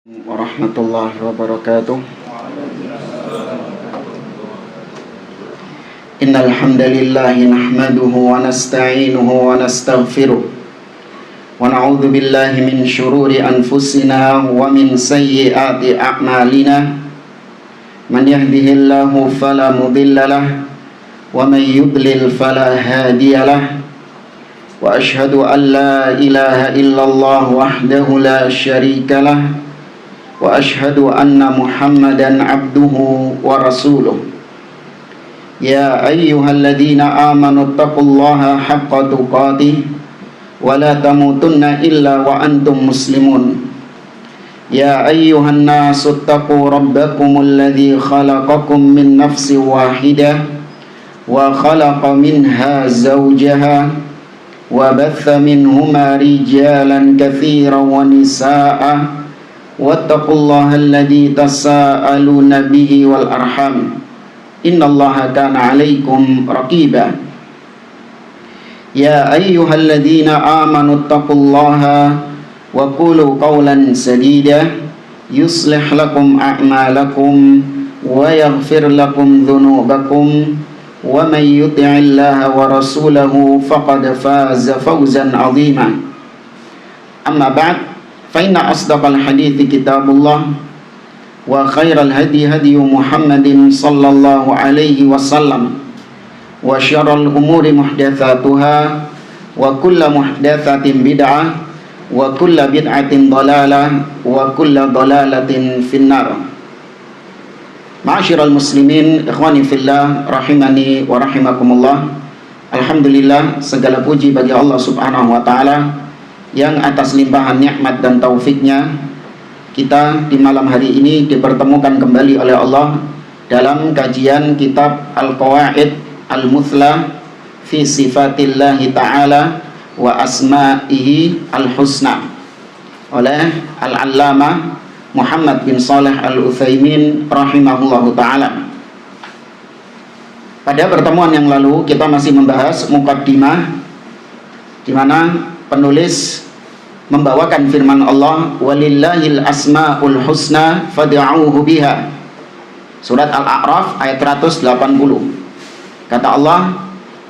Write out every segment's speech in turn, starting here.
Warahmatullahi wabarakatuh. Innal hamdalillahi nahmaduhu wa nasta'inuhu wa nastaghfiruh wa na'udzu billahi min shururi anfusina wa min sayyiati a'malina. Man yahdihillahu fala mudilla lahu wa man yudlil fala hadiyalah. Wa ashhadu an la ilaha illallah wahdahu la syarika lah. Wa ashhadu anna Muhammadan abduhu wa rasuluh. Ya ayyuhalladzina amanu taqullaha haqqa tuqatih wa la tamutunna illa wa antum muslimun. Ya ayyuhan nasu taqu rabbakumul ladzi khalaqakum min nafsin wahidah wa khalaqa minha zawjaha wa batha minhuma rijalan katsiran wa nisaa'a wattaqullaha alladzi tasaaluna bihi wal arham innallaha kana 'alaikum raqiba. Ya ayyuhalladzina amanu taqullaha wa qulu qawlan sadida yuslih lakum a'malakum wa yaghfir lakum dhunubakum wa man yuti'illaha wa rasulahu faqad faza fawzan 'azima. Amma ba'd, fa inna asdaqal hadithi kitabullah wa khairal hadi hadi Muhammadin sallallahu alaihi wasallam wa syarrul umuri muhdatsatuha wa kullu muhdatsatin bid'ah wa kullu bid'atin dhalalah wa kullu dhalalatin finnar. Ma'asyiral muslimin, ikhwani fillah, rahimani wa rahimakumullah. Alhamdulillah, segala puji bagi Allah Subhanahu wa taala yang atas limpahan nikmat dan taufiknya kita di malam hari ini dipertemukan kembali oleh Allah dalam kajian kitab Al-Qawaid Al-Muthla fi Sifatillahi Ta'ala wa Asma'ihi Al-Husna oleh Al-Allamah Muhammad bin Shalih Al-Utsaimin rahimahullahu ta'ala. Pada pertemuan yang lalu kita masih membahas muqaddimah di mana penulis membawakan firman Allah, walillahil asmaul husna fad'uuhu biha. Surat Al-A'raf ayat 180. Kata Allah,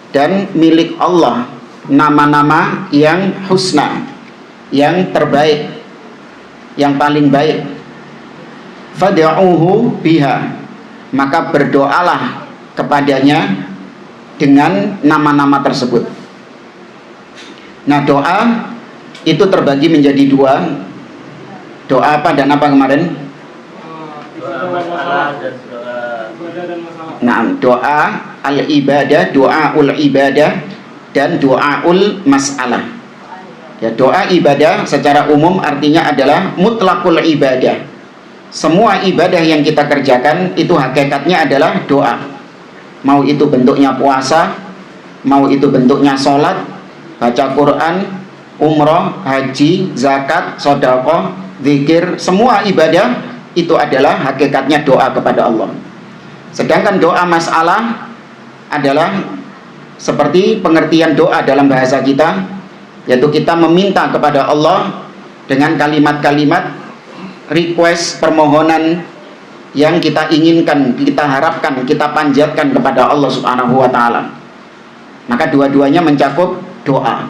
dan milik Allah nama-nama yang husna, yang terbaik, yang paling baik. Fad'uuhu biha, maka berdoalah kepadanya dengan nama-nama tersebut. Nah, doa itu terbagi menjadi dua. Doa apa dan apa kemarin? Doa masalah dan doa. Nah, doa al-ibadah, doaul ibadah dan doaul masalah. Ya, doa ibadah secara umum artinya adalah mutlaqul ibadah. Semua ibadah yang kita kerjakan itu hakikatnya adalah doa. Mau itu bentuknya puasa, mau itu bentuknya sholat, baca Quran, umroh, haji, zakat, sedekah, zikir, semua ibadah itu adalah hakikatnya doa kepada Allah. Sedangkan doa masalah adalah seperti pengertian doa dalam bahasa kita, yaitu kita meminta kepada Allah dengan kalimat-kalimat request, permohonan yang kita inginkan, kita harapkan, kita panjatkan kepada Allah Subhanahu wa taala. Maka dua-duanya mencakup doa.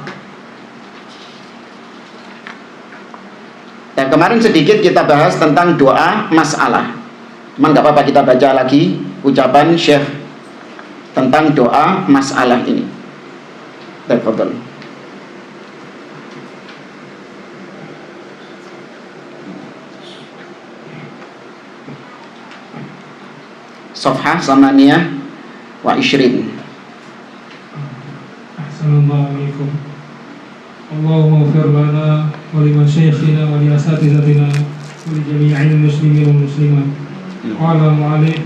Dan kemarin sedikit kita bahas tentang doa masalah. Memang nggak apa-apa kita baca lagi ucapan Syekh tentang doa masalah ini. Tafadhol. Safhah samaniyah wa ishrin. Assalamualaikum. Allahumma ighfir lana wa li masyayikhina wa li asatizatina wa li jami'il muslimin wal muslimat. Qala mu'allif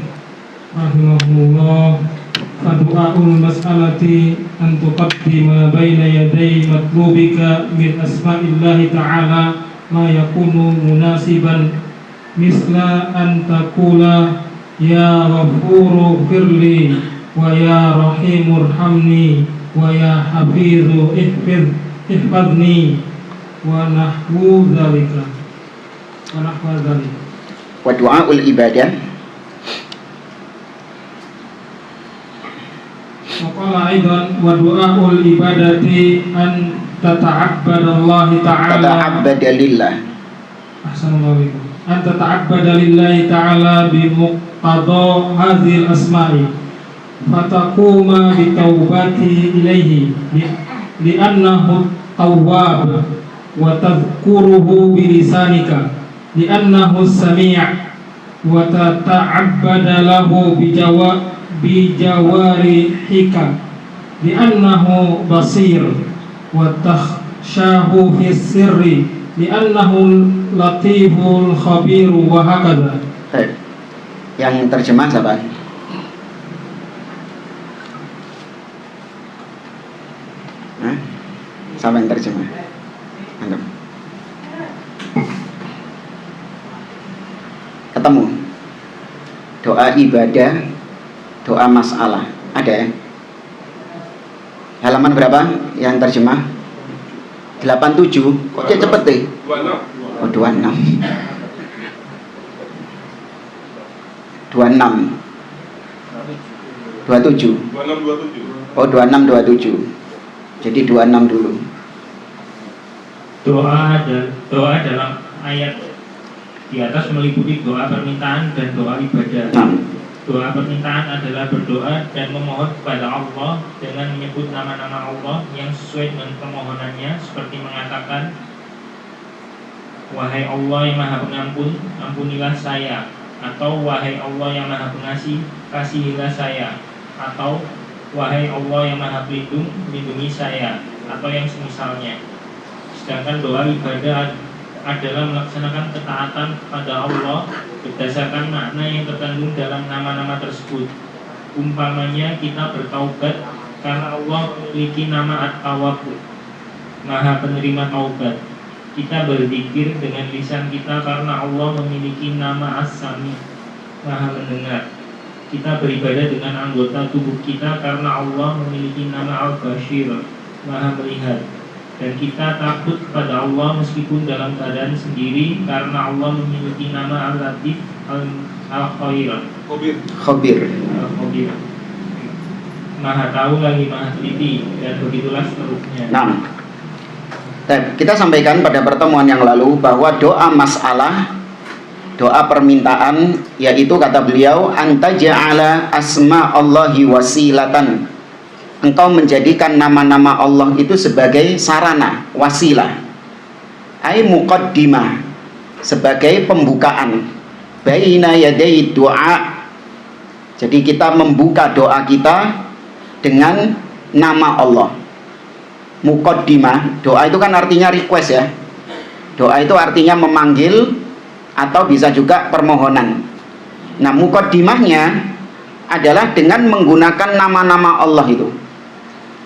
rahimahullah, fadu'aul mas'alati an tuqaddima baina yaday matlubika min asma'illahi ta'ala ma yakunu munasiban misla an taqula ya ghafuru firli wa ya rahimur hamni wa ya hafizu ihfadni wa nahwu dzalika. ونحو ذلك. Wa du'aul ibadah. وقال أيضا ودعاء العبادة أن تتعبد الله تعالى Tata'abbada lillah. أحسن الله إليكم أن تتعبد لله تعالى بمقتضى هذه الأسماء فتقوم بالتوبة إليه لأنه التواب وتذكره بلسانك لأنه السميع وتتعبد له بجوارحك لأنه بصير وتخشاه في السر لأنه اللطيف الخبير وهكذا. Yang terjemah siapa? Hah? Siapa yang terjemah? Antum. Ketemu doa ibadah, doa masalah. Ada ya? Halaman berapa yang terjemah? 87. Kok dia cepet deh? 26. Oh, 26. 27. 2627. Oh, 2627. Jadi 26 dulu. Doa dalam ayat di atas meliputi doa permintaan dan doa ibadah. Doa permintaan adalah berdoa dan memohon kepada Allah dengan menyebut nama-nama Allah yang sesuai dengan permohonannya, seperti mengatakan, wahai Allah yang maha pengampun, ampunilah saya. Atau wahai Allah yang maha pengasih, kasihilah saya. Atau wahai Allah yang maha pelindung, lindungi saya. Atau yang semisalnya. Sedangkan doa ibadah adalah melaksanakan ketaatan kepada Allah berdasarkan makna yang terkandung dalam nama-nama tersebut. Umpamanya kita bertaubat karena Allah memiliki nama At-Tawwab, Maha Penerima Taubat. Kita berzikir dengan lisan kita karena Allah memiliki nama As-Sami, Maha Mendengar. Kita beribadah dengan anggota tubuh kita karena Allah memiliki nama Al-Bashir, Maha Melihat. Dan kita takut kepada Allah meskipun dalam keadaan sendiri karena Allah memiliki nama Al-Latif, Al-Khair, Khabir. Al-Khabir, Maha tahu lagi Maha teliti, dan begitulah seterusnya. Nah, kita sampaikan pada pertemuan yang lalu bahwa doa masalah, doa permintaan, yaitu kata beliau, anta ja'ala asma Allahi wasilatan. Engkau menjadikan nama-nama Allah itu sebagai sarana, wasilah. Ai muqaddimah, sebagai pembukaan. Baina yaday doa. Jadi kita membuka doa kita dengan nama Allah. Muqaddimah, doa itu kan artinya request ya. Doa itu artinya memanggil atau bisa juga permohonan. Nah, muqaddimahnya adalah dengan menggunakan nama-nama Allah itu.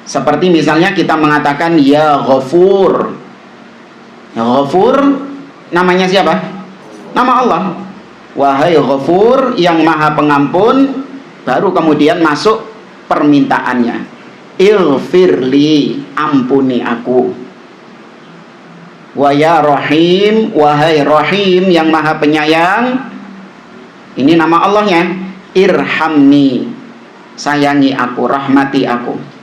Seperti misalnya kita mengatakan ya Ghafur. Ya Ghafur namanya siapa? Nama Allah. Wahai Ghafur yang maha pengampun, baru kemudian masuk permintaannya. Ighfirli, ampuni aku. Wa ya Rahim, wahai Rahim yang maha penyayang. Ini nama Allahnya. Irhamni, sayangi aku, rahmati aku.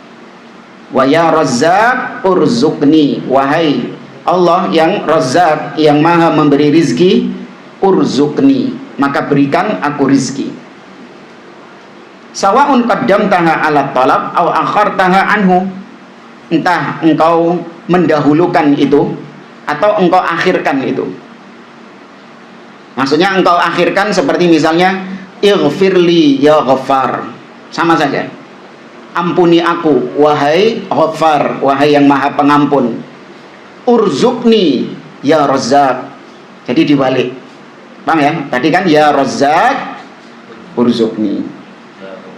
Wa ya Razzaq urzuqni, wahai Allah yang Razzaq yang maha memberi rizki, urzuqni, maka berikan aku rizki. Sawa'un qaddamtaha ala talab aw akhartaha anhu, entah engkau mendahulukan itu atau engkau akhirkan itu. Maksudnya engkau akhirkan seperti misalnya ighfirli ya Ghaffar, sama saja. Ampuni aku wahai Ghaffar, wahai yang maha pengampun. Urzuqni ya Razzaq. Jadi dibalik. Paham ya? Tadi kan ya Razzaq, urzuqni.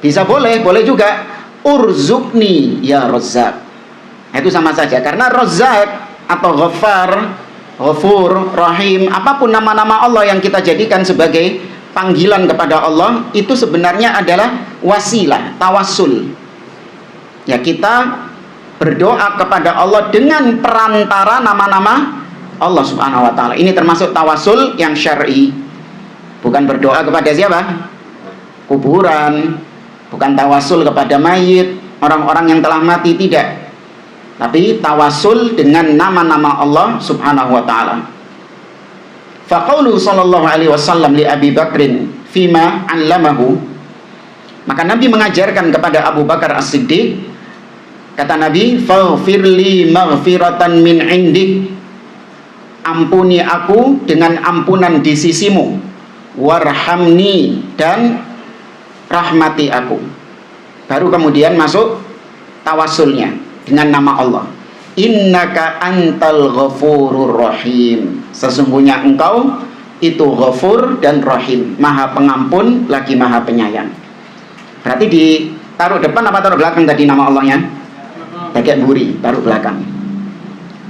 Bisa boleh juga urzuqni ya Razzaq. Itu sama saja karena Razzaq atau Ghaffar, Ghafur, Rahim, apapun nama-nama Allah yang kita jadikan sebagai panggilan kepada Allah, itu sebenarnya adalah wasilah, tawassul. Ya, kita berdoa kepada Allah dengan perantara nama-nama Allah Subhanahu wa taala. Ini termasuk tawasul yang syar'i. Bukan berdoa kepada siapa? Kuburan, bukan tawasul kepada mayit, orang-orang yang telah mati, tidak. Tapi tawasul dengan nama-nama Allah Subhanahu wa taala. Faqaulu sallallahu alaihi wasallam li Abi Bakrin fima 'allamahu. Maka Nabi mengajarkan kepada Abu Bakar As-Siddiq, kata Nabi, faghfirli maghfiratan min 'indik. Ampuni aku dengan ampunan di sisimu. Warhamni, dan rahmati aku. Baru kemudian masuk tawasulnya dengan nama Allah. Innaka antal ghafurur rahim. Sesungguhnya engkau itu ghafur dan rahim, maha pengampun lagi maha penyayang. Berarti ditaruh depan apa taruh belakang tadi nama Allahnya? Pakai buri, taruh belakang.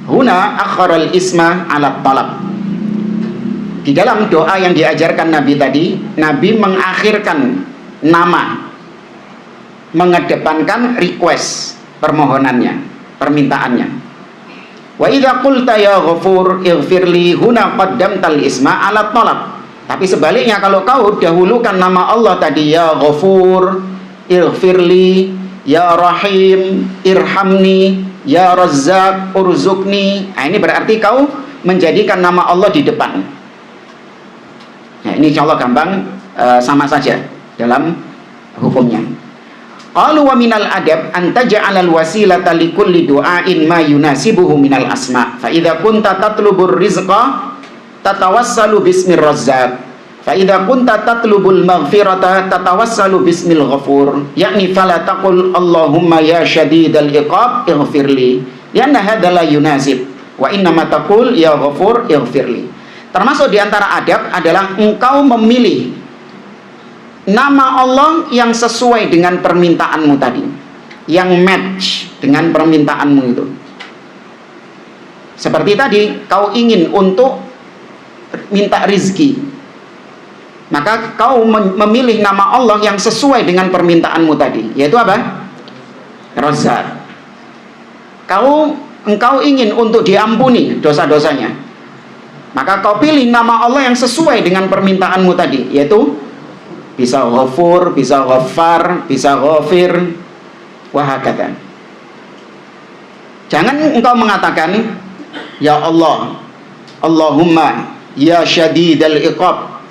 Huna akharal isma ala talab. Di dalam doa yang diajarkan Nabi tadi, Nabi mengakhirkan nama, mengedepankan request, permohonannya, permintaannya. Wa idza qulta ya ghafur ighfirli, huna qaddamtal isma ala talab. Tapi sebaliknya, kalau kau dahulukan nama Allah tadi, ya ghafur ighfirli, ya rahim irhamni, ya razzaq urzuqni. Nah, ini berarti kau menjadikan nama Allah di depan. Nah, ini insyaallah gampang, sama saja dalam hukumnya. Qalu wa minal adab an taj'alal wasilata likulli du'ain ma yunasibuhu minal asma. Fa idza kunta tatlubur rizqa tatawassalu bismir razzaq. Fa idza kunta tatlubul maghfirata tatawassalu bismil ghafur. Yakni fala taqul Allahumma ya syadidal iqab ighfirli, lianna hadza la yunasib. Wa inna ma taqul ya ghafur ighfirli. Termasuk diantara adab adalah engkau memilih nama Allah yang sesuai dengan permintaanmu tadi, yang match dengan permintaanmu itu. Seperti tadi, kau ingin untuk minta rizki, maka kau memilih nama Allah yang sesuai dengan permintaanmu tadi, yaitu apa? Razzaq. Engkau ingin untuk diampuni dosa-dosanya, maka kau pilih nama Allah yang sesuai dengan permintaanmu tadi, yaitu bisa ghafur, bisa ghaffar, bisa ghafir, wahakata. Jangan engkau mengatakan, ya Allah, Allahumma ya syadidal iqab,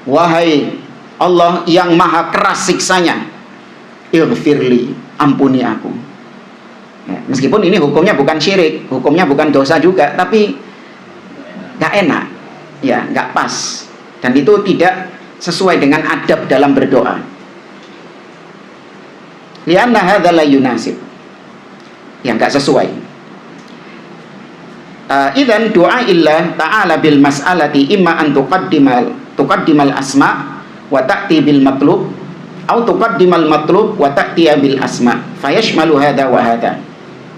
wahai Allah yang maha keras siksanya, ighfirli, ampuni aku. Ya, meskipun ini hukumnya bukan syirik, hukumnya bukan dosa juga, tapi nggak enak, ya nggak pas, dan itu tidak sesuai dengan adab dalam berdoa. Lianna hadza la yunasib, yang nggak sesuai. Idzan du'a illah ta'ala bil mas'alati imma an tuqaddimal asma wa ta'ti bil matlub, atau tuqaddimal matlub wa ta'ti bil asma, fayashmalu hadza wa hadza.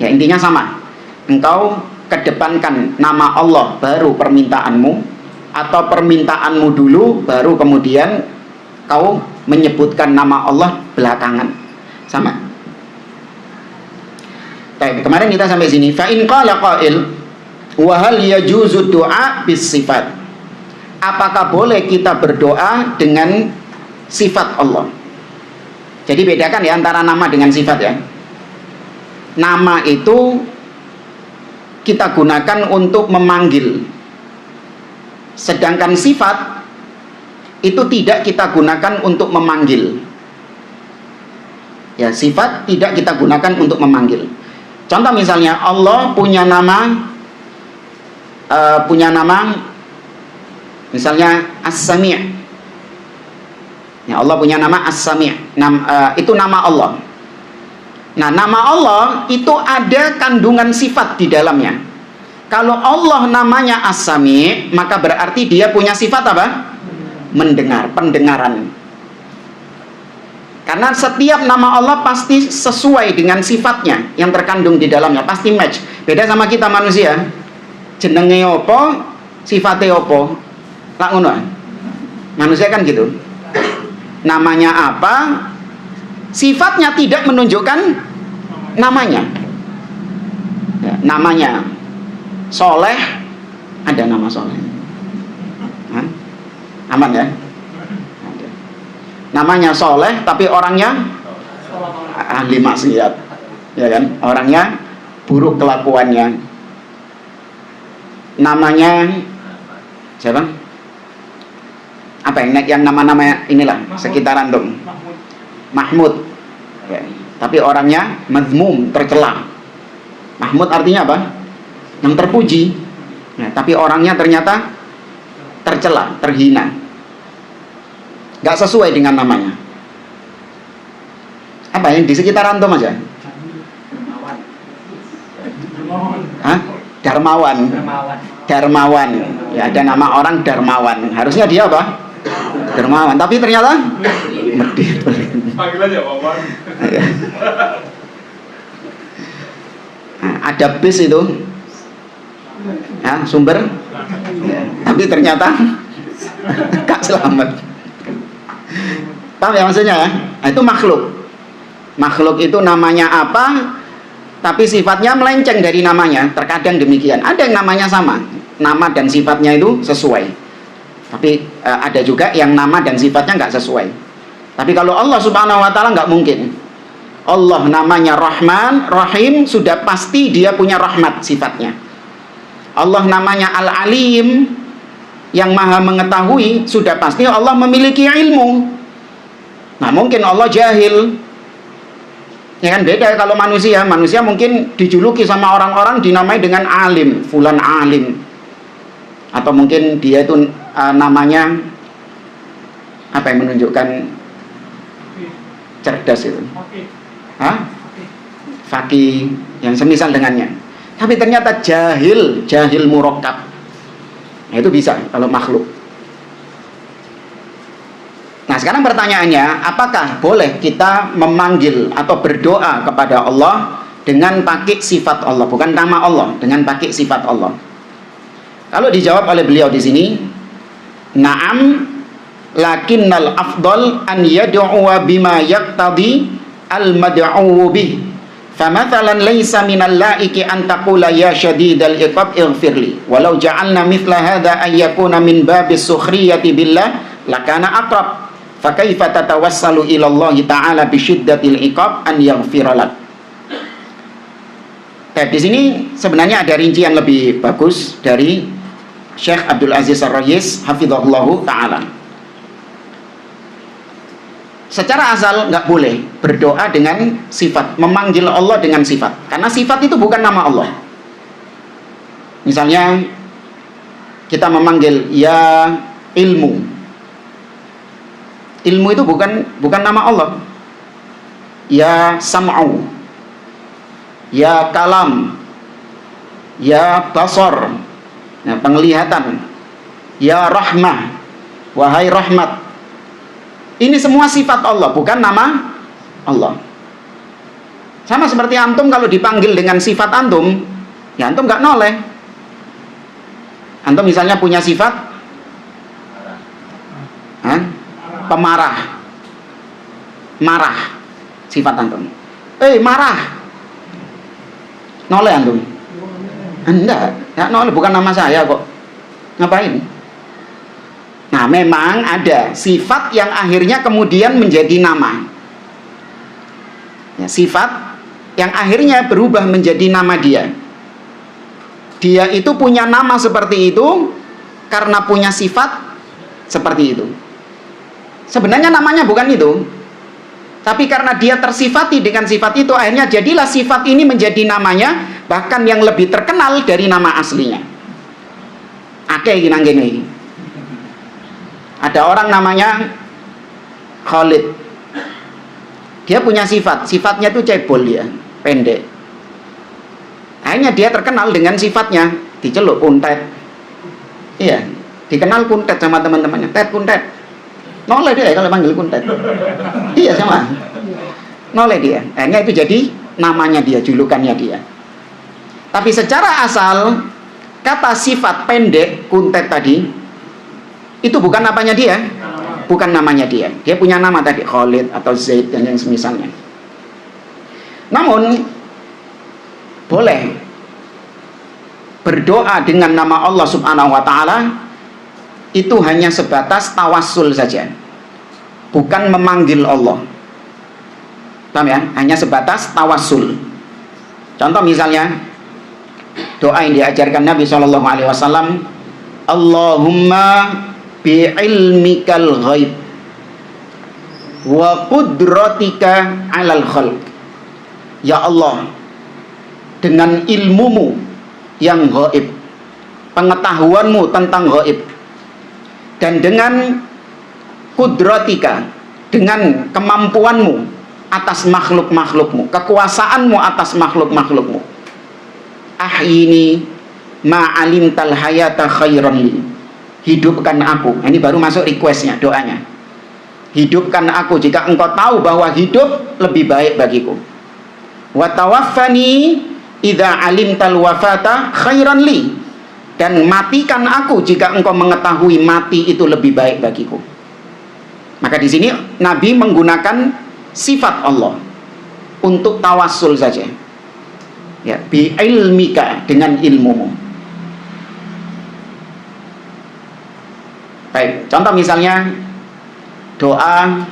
Ya, intinya sama. Engkau kedepankan nama Allah baru permintaanmu, atau permintaanmu dulu baru kemudian kau menyebutkan nama Allah belakangan. Sama. Baik, kemarin kita sampai sini. Fa in qala qail wa hal yajuzu du'a bis sifat. Apakah boleh kita berdoa dengan sifat Allah? Jadi bedakan ya antara nama dengan sifat ya. Nama itu kita gunakan untuk memanggil, sedangkan sifat itu tidak kita gunakan untuk memanggil. Ya, sifat tidak kita gunakan untuk memanggil. Contoh misalnya Allah punya nama misalnya As-Sami'. Ya, Allah punya nama As-Sami'. Itu nama Allah. Nah, nama Allah itu ada kandungan sifat di dalamnya. Kalau Allah namanya As-Sami', maka berarti dia punya sifat apa? Mendengar, pendengaran. Karena setiap nama Allah pasti sesuai dengan sifatnya yang terkandung di dalamnya, pasti match. Beda sama kita manusia. Jenenge opo, sifatnya opo. Lah ngono. Manusia kan gitu. Namanya apa? Sifatnya tidak menunjukkan namanya. Ya, namanya soleh, Ada nama soleh? Hah? Aman ya? Ada. Namanya soleh tapi orangnya ahli maksiat, ya kan? Orangnya buruk kelakuannya. Namanya siapa? Apa yang nama-nama inilah sekitaran dong. Mahmud. Ya. Tapi orangnya mazmum, tercela. Mahmud artinya apa? Yang terpuji. Nah, tapi orangnya ternyata tercela, terhina. Gak sesuai dengan namanya. Apa yang di sekitar antum aja? Hah? Darmawan. Darmawan. Ya, ada nama orang Darmawan. Harusnya dia apa? Darmawan. Tapi ternyata medit. Panggil aja Wawan. Nah, ada bis itu. Ya, sumber. Ya, tapi ternyata gak selamat. Paham ya maksudnya ya? Nah, itu makhluk. Makhluk itu namanya apa, tapi sifatnya melenceng dari namanya. Terkadang demikian. Ada yang namanya sama, nama dan sifatnya itu sesuai. Tapi ada juga yang nama dan sifatnya nggak sesuai. Tapi kalau Allah Subhanahu Wa Taala nggak mungkin. Allah namanya Rahman, Rahim, sudah pasti dia punya rahmat sifatnya. Allah namanya Al-Alim, yang maha mengetahui, sudah pasti Allah memiliki ilmu. Nah mungkin Allah jahil. Ya kan beda kalau manusia. Manusia mungkin dijuluki sama orang-orang dinamai dengan alim, fulan alim. Atau mungkin dia itu namanya apa yang menunjukkan cerdas itu? Hah? Faqih, yang semisal dengannya. Tapi ternyata jahil, jahil murakkab. Nah, itu bisa kalau makhluk. Nah sekarang pertanyaannya, apakah boleh kita memanggil atau berdoa kepada Allah dengan pakai sifat Allah, bukan nama Allah, dengan pakai sifat Allah? Kalau dijawab oleh beliau di sini, na'am, lakinnal afdal an yad'u bima yaqtadi al-mad'u bih. Famathalan laysa minal laiki an taqula ya syadidal iqab ighfirli walau ja'alna mithla hadha an yakuna min babis sukhriyati billah lakana aqrab. Fakaifa tatawassalu ila Allah Ta'ala bi syiddatil iqab an yaghfira lak. Di sini sebenarnya ada rincian lebih bagus dari Syekh Abdul Aziz Ar-Rayis hafizahullahu taala. Secara asal nggak boleh berdoa dengan sifat, memanggil Allah dengan sifat, karena sifat itu bukan nama Allah. Misalnya kita memanggil ya ilmu. Ilmu itu bukan nama Allah. Ya sam'u, ya kalam, ya basar, ya penglihatan, ya rahmah, wahai rahmat. Ini semua sifat Allah, bukan nama Allah. Sama seperti antum kalau dipanggil dengan sifat antum, ya antum nggak noleh. Antum misalnya punya sifat pemarah, marah, sifat antum. Marah, noleh antum? Enggak, ya noleh, bukan nama saya kok. Ngapain? Nah, memang ada sifat yang akhirnya kemudian menjadi nama. Ya, sifat yang akhirnya berubah menjadi nama dia. Dia itu punya nama seperti itu karena punya sifat seperti itu. Sebenarnya namanya bukan itu, tapi karena dia tersifati dengan sifat itu, akhirnya jadilah sifat ini menjadi namanya, bahkan yang lebih terkenal dari nama aslinya. Akeh gini. Ada orang namanya Khalid. Dia punya sifat, sifatnya itu cebol, dia pendek. Akhirnya dia terkenal dengan sifatnya, diceluk kuntet. Iya, dikenal kuntet sama teman-temannya, tet kuntet. Noleh dia kalau panggil kuntet. Iya sama. Noleh dia. Akhirnya itu jadi namanya dia, julukannya dia. Tapi secara asal kata sifat pendek kuntet tadi itu bukan apanya dia, bukan namanya dia. Dia punya nama tadi Khalid atau Zaid dan yang semisalnya. Namun boleh berdoa dengan nama Allah Subhanahu wa taala itu hanya sebatas tawassul saja, bukan memanggil Allah. Paham ya? Hanya sebatas tawassul. Contoh misalnya doa yang diajarkan Nabi SAW, Allahumma bi'ilmikal ghaib wa qudratika alal khalq. Ya Allah, dengan ilmumu yang ghaib, pengetahuanmu tentang ghaib, dan dengan kudratika, dengan kemampuanmu atas makhluk-makhlukmu, kekuasaanmu atas makhluk-makhlukmu, ahyini ma'alimtal hayata khairan li, hidupkan aku. Ini baru masuk requestnya, doanya. Hidupkan aku jika engkau tahu bahwa hidup lebih baik bagiku. Wa tawaffani idza alimtal wafata khairan li, dan matikan aku jika engkau mengetahui mati itu lebih baik bagiku. Maka di sini Nabi menggunakan sifat Allah untuk tawassul saja. Ya, bi ilmika, dengan ilmumu. Baik, contoh misalnya doa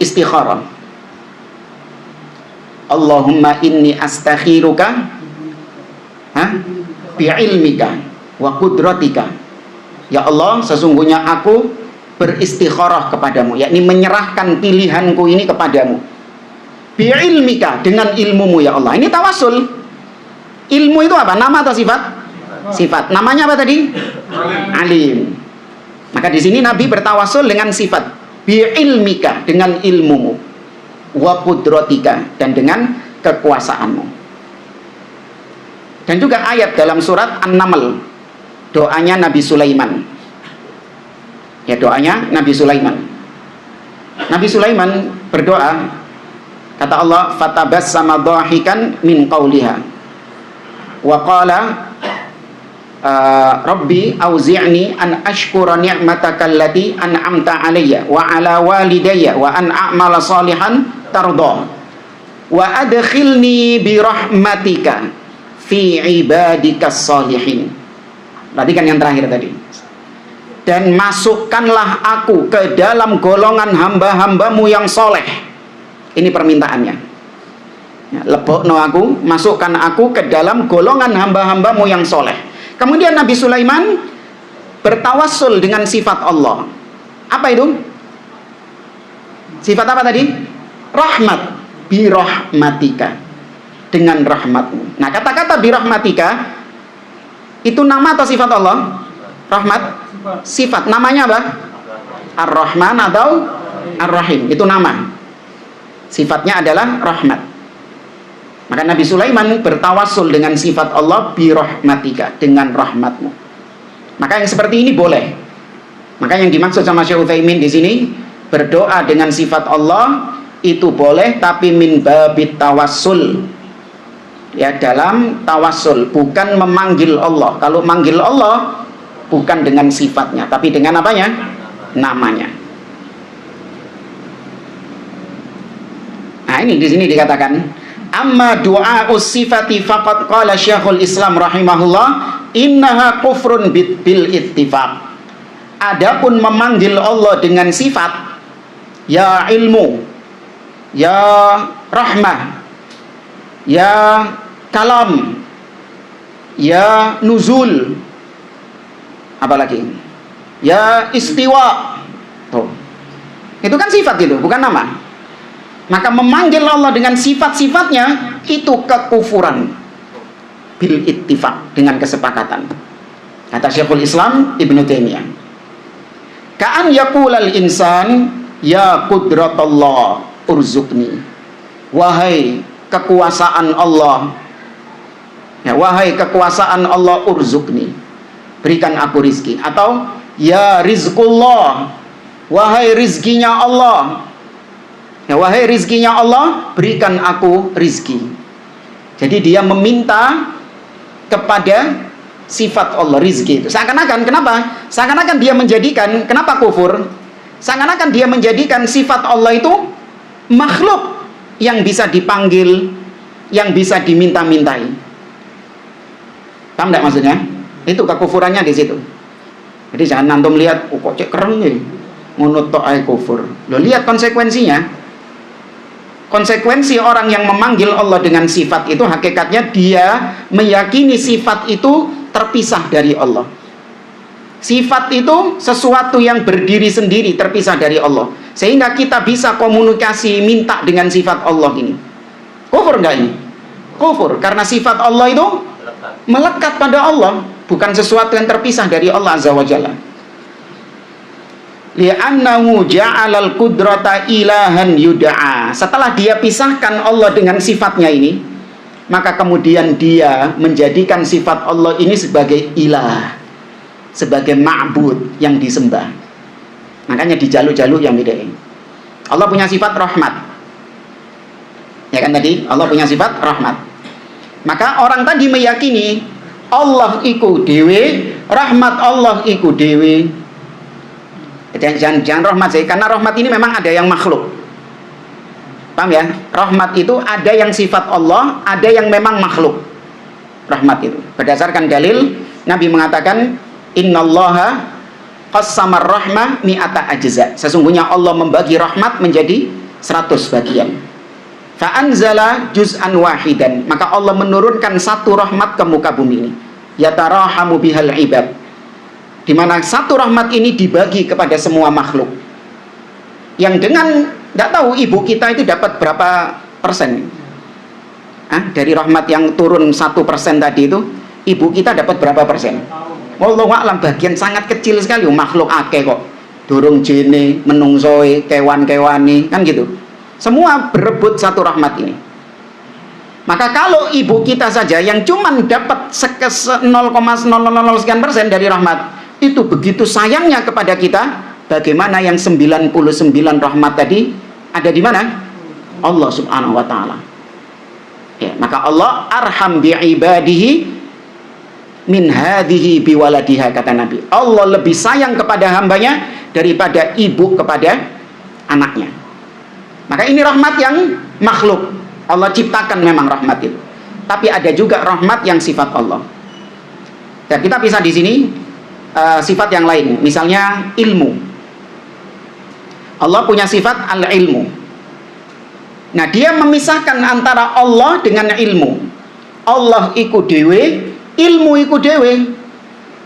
istikharah. Allahumma inni astakhiruka bi'ilmika wa qudratika. Ya Allah, sesungguhnya aku beristikharah kepadamu, yakni menyerahkan pilihanku ini kepadamu. Bi'ilmika, dengan ilmumu ya Allah. Ini tawassul. Ilmu itu apa? Nama atau sifat? Sifat. Namanya apa tadi? Alim. Maka di sini Nabi bertawassul dengan sifat bi'ilmika, dengan ilmumu, wa qudratika, dan dengan kekuasaanmu. Dan juga ayat dalam surat An-Naml, doanya Nabi Sulaiman. Ya, doanya Nabi Sulaiman. Nabi Sulaiman berdoa, kata Allah, fatabassama dhahikan min qawliha wa qala Rabbi auzi'ni an ashkura ni'mataka allati an'amta alayya wa ala walidayya wa an a'mala salihan tardah wa adkhilni bi rahmatika fi ibadikas salihin. Perhatikan yang terakhir tadi. Dan masukkanlah aku ke dalam golongan hamba-hambamu yang soleh. Ini permintaannya. Ya, lebokno aku, masukkan aku ke dalam golongan hamba-hambamu yang soleh. Kemudian Nabi Sulaiman bertawassul dengan sifat Allah. Apa itu? Sifat apa tadi? Rahmat. Birahmatika, dengan rahmatmu. Nah, kata-kata birahmatika itu nama atau sifat Allah? Rahmat. Sifat. Namanya apa? Ar-Rahman atau Ar-Rahim. Itu nama. Sifatnya adalah rahmat. Maka Nabi Sulaiman bertawassul dengan sifat Allah birahmatika, dengan rahmatmu. Maka yang seperti ini boleh. Maka yang dimaksud sama Syekh Utsaimin di sini, berdoa dengan sifat Allah itu boleh, tapi min babit tawassul. Ya, dalam tawassul, bukan memanggil Allah. Kalau manggil Allah bukan dengan sifatnya, tapi dengan apanya? Namanya. Nah, ini di sini dikatakan amma du'a'us sifati faqad qala Syekhul Islam rahimahullah innaha kufrun bil ittifaq. Adapun memanggil Allah dengan sifat, ya ilmu, ya rahmah, ya kalam, ya nuzul, apalagi ya istiwa. Tuh. Itu kan sifat, itu bukan nama. Maka memanggil Allah dengan sifat-sifatnya itu kekufuran bil ittifaq, dengan kesepakatan. Kata Syekhul Islam Ibnu Taimiyah, ka'an yaqulal insan ya qudratallah urzuqni, wahai kekuasaan Allah, ya, wahai kekuasaan Allah urzuqni, berikan aku rizki. Atau ya rizqullah, wahai rizkinya Allah, ya, wahai rizkinya Allah, berikan aku rizki. Jadi dia meminta kepada sifat Allah, rizki itu. Seakan-akan, kenapa? Seakan-akan dia menjadikan, kenapa kufur? Seakan-akan dia menjadikan sifat Allah itu makhluk yang bisa dipanggil, yang bisa diminta-mintai. Paham enggak maksudnya? Itu kekufurannya di situ. Jadi jangan antum lihat, oh kok cek keren nih, ngono tok ae kufur. Lo lihat konsekuensinya. Konsekuensi orang yang memanggil Allah dengan sifat itu hakikatnya dia meyakini sifat itu terpisah dari Allah. Sifat itu sesuatu yang berdiri sendiri, terpisah dari Allah. Sehingga kita bisa komunikasi minta dengan sifat Allah ini. Kufur enggak ini? Kufur, karena sifat Allah itu melekat pada Allah, bukan sesuatu yang terpisah dari Allah Azza wa Jalla. Li'annahu ja'alal qudrata ilahan yud'a. Setelah dia pisahkan Allah dengan sifatnya ini, maka kemudian dia menjadikan sifat Allah ini sebagai ilah, sebagai ma'bud yang disembah. Makanya dijaluk-jaluk yang beda. Allah punya sifat rahmat. Ya kan tadi? Allah punya sifat rahmat. Maka orang tadi meyakini Allah iku dewe, rahmat Allah iku dewe. Jangan rahmat sih, karena rahmat ini memang ada yang makhluk. Paham ya? Rahmat itu ada yang sifat Allah, ada yang memang makhluk. Rahmat itu berdasarkan dalil Nabi mengatakan innallaha qassamar rahmah mi'ata ajza. Sesungguhnya Allah membagi rahmat menjadi 100 bagian. Fa'anzala juz'an wahidan, maka Allah menurunkan satu rahmat ke muka bumi ini. Yatarahamu bihal ibad, di mana satu rahmat ini dibagi kepada semua makhluk. Yang dengan tidak tahu ibu kita itu dapat berapa persen? Dari rahmat yang turun 1% tadi itu, ibu kita dapat berapa persen? Wallahu a'lam, bagian sangat kecil sekali. Makhluk akeh kok, durung jene, menungsoe, kewan-kewani, kan gitu. Semua berebut satu rahmat ini. Maka kalau ibu kita saja yang cuman dapat 0,000 sekian persen dari rahmat, itu begitu sayangnya kepada kita, bagaimana yang 99 rahmat tadi ada di mana? Allah Subhanahu wa taala. Ya, maka Allah arham bi ibadihi min hadhihi biwaladiha, kata Nabi. Allah lebih sayang kepada hambanya daripada ibu kepada anaknya. Maka ini rahmat yang makhluk. Allah ciptakan memang rahmat itu. Tapi ada juga rahmat yang sifat Allah. Dan kita bisa di sini sifat yang lain, misalnya ilmu. Allah punya sifat al-ilmu. Nah, dia memisahkan antara Allah dengan ilmu. Allah iku dewe, ilmu iku dewe.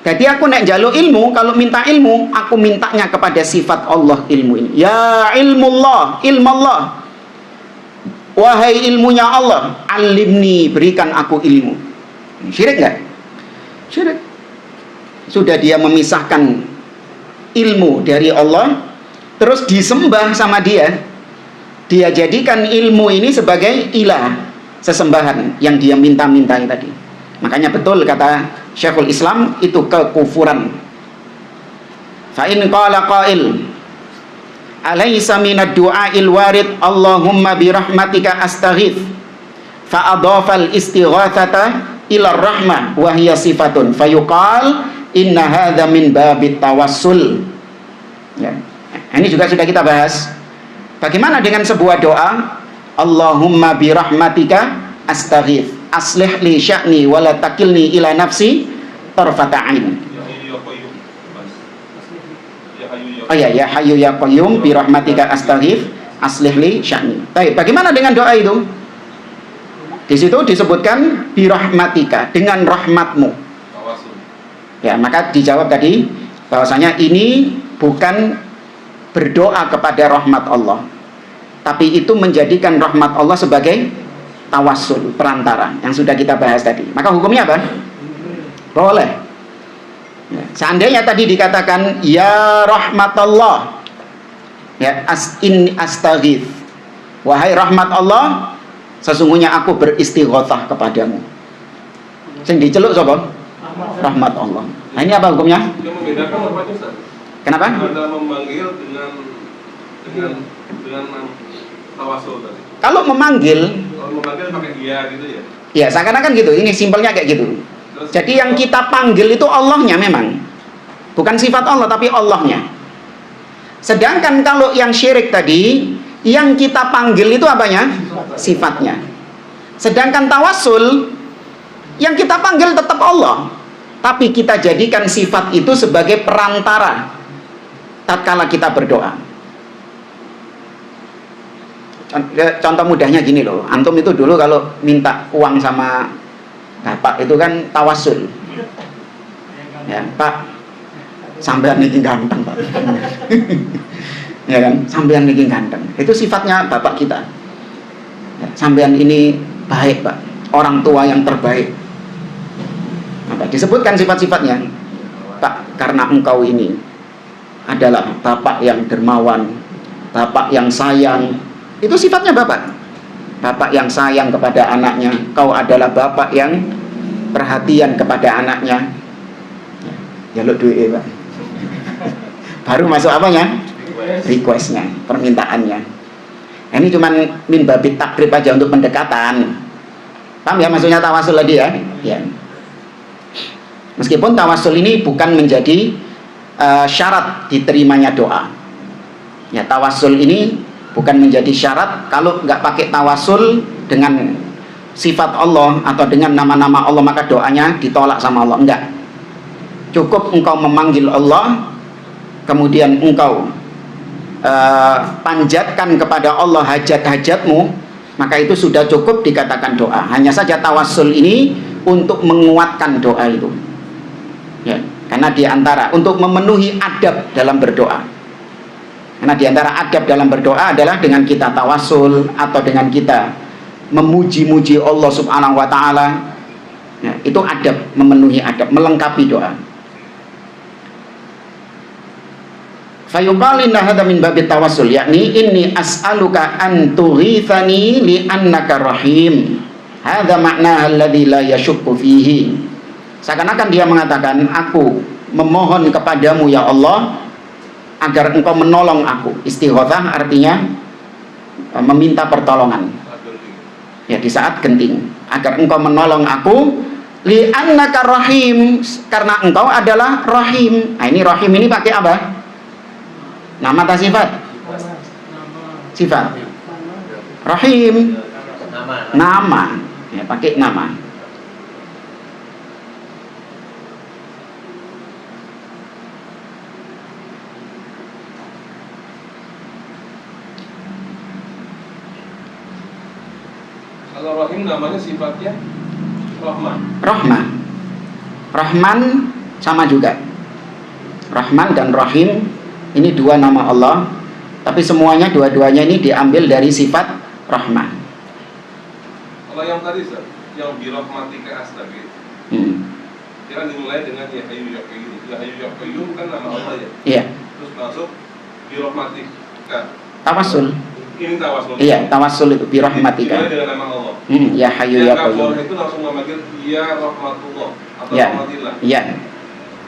Jadi aku nek njaluk ilmu, kalau minta ilmu, aku mintanya kepada sifat Allah ilmu ini. Ya ilmullah, ilmallah. Wahai ilmunya Allah, alimni, berikan aku ilmu. Syirik enggak? Syirik. Sudah dia memisahkan ilmu dari Allah, terus disembah sama dia. Dia jadikan ilmu ini sebagai ilah, sesembahan yang dia minta-mintai tadi. Makanya betul kata Syekhul Islam, itu kekufuran. Fa in qala qail alaysa minad du'ail warid Allahumma birahmatika astaghith, fa adafal istighatsata ila rahmah wa hiya sifatun fayuqal inna hadza min babit tawassul. Ya. Ini juga sudah kita bahas. Bagaimana dengan sebuah doa, Allahumma birahmatika astaghith, aslih li sya'ni wa la takilni ila nafsi tarfata ain. Oh ya, ya hayyu ya qayyum birahmatika astaghith, aslih li sya'ni. Baik, bagaimana dengan doa itu? Di situ disebutkan birahmatika, dengan rahmatmu. Ya, maka dijawab tadi bahwasanya ini bukan berdoa kepada rahmat Allah, tapi itu menjadikan rahmat Allah sebagai tawassul, perantara, yang sudah kita bahas tadi. Maka hukumnya apa? Boleh. Ya, seandainya tadi dikatakan ya rahmatullah, ya astaghith, wahai rahmat Allah, sesungguhnya aku beristighatsah kepadamu. Sing diceluk sapa? Rahmat Allah. Nah, ini apa hukumnya? Yang membedakan apa itu, Ustaz? Kenapa? Anda memanggil dengan tawasul tadi. Kalau memanggil pakai dia gitu ya. Ya, seakan-akan gitu. Ini simpelnya kayak gitu. Terus, jadi yang kita panggil itu Allahnya memang. Bukan sifat Allah, tapi Allahnya. Sedangkan kalau yang syirik tadi, yang kita panggil itu apanya? Sifatnya. Sedangkan tawassul Yang kita panggil tetap Allah, tapi kita jadikan sifat itu sebagai perantara tatkala kita berdoa. Contoh mudahnya gini loh, antum itu dulu kalau minta uang sama bapak itu kan tawasul. Ya, Pak, sampean niki ganteng, Pak. Ya kan, sampean niki ganteng. Itu sifatnya bapak kita. Ya, sampean ini baik, Pak. Orang tua yang terbaik. Nah, disebutkan sifat-sifatnya. Pak, karena engkau ini adalah bapak yang dermawan, bapak yang sayang. Itu sifatnya bapak. Bapak yang sayang kepada anaknya. Kau adalah bapak yang perhatian kepada anaknya. Ya lo duit, Pak. Baru masuk apanya? Requestnya, permintaannya. Ini cuman min babit takrib aja untuk pendekatan. Paham ya maksudnya tawasul tadi ya? Ya. Meskipun tawasul ini bukan menjadi syarat diterimanya doa. Ya, tawasul ini bukan menjadi syarat. Kalau nggak pakai tawasul dengan sifat Allah atau dengan nama-nama Allah maka doanya ditolak sama Allah. Enggak. Cukup engkau memanggil Allah, kemudian engkau panjatkan kepada Allah hajat-hajatmu, maka itu sudah cukup dikatakan doa. Hanya saja tawasul ini untuk menguatkan doa itu. Ya, karena diantara untuk memenuhi adab dalam berdoa. Karena diantara adab dalam berdoa adalah dengan kita tawasul atau dengan kita memuji-muji Allah Subhanahu wa Ta'ala. Ya, itu adab, memenuhi adab, melengkapi doa. Fayuqal inna hadza min babit tawassul, yakni inni as'aluka an tughithani li annaka rahim. Hadza makna alladzi la yashukku fihi. Seakan-akan dia mengatakan, aku memohon kepadamu ya Allah agar engkau menolong aku. Istighotsah artinya meminta pertolongan. Ya, di saat genting, agar engkau menolong aku li annaka rahim, karena engkau adalah rahim. Nah, ini rahim ini pakai apa? Nama atau sifat? Sifat. Rahim. Nama. Ya, pakai nama. Kalau Rahim namanya sifatnya Rahman. Rahman. Rahman sama juga. Rahman dan Rahim ini dua nama Allah, tapi semuanya dua-duanya ini diambil dari sifat Rahman. Kalau yang tadi Ustaz, yang birahmatika astagfir, dia kan dimulai dengan ya Hayyu ya Qayyum. Ya Hayyu ya Qayyum kan nama Allah ya. Iya. Terus masuk birahmatika. Tawasul. Ini tawasul. Iya, tawasul itu birahmatika. Dimulai dengan nama Allah. Ya Hayyu ya Qayyum. Yang itu langsung memanggil ya rahmatullah atau Ya. rahmatillah. Iya.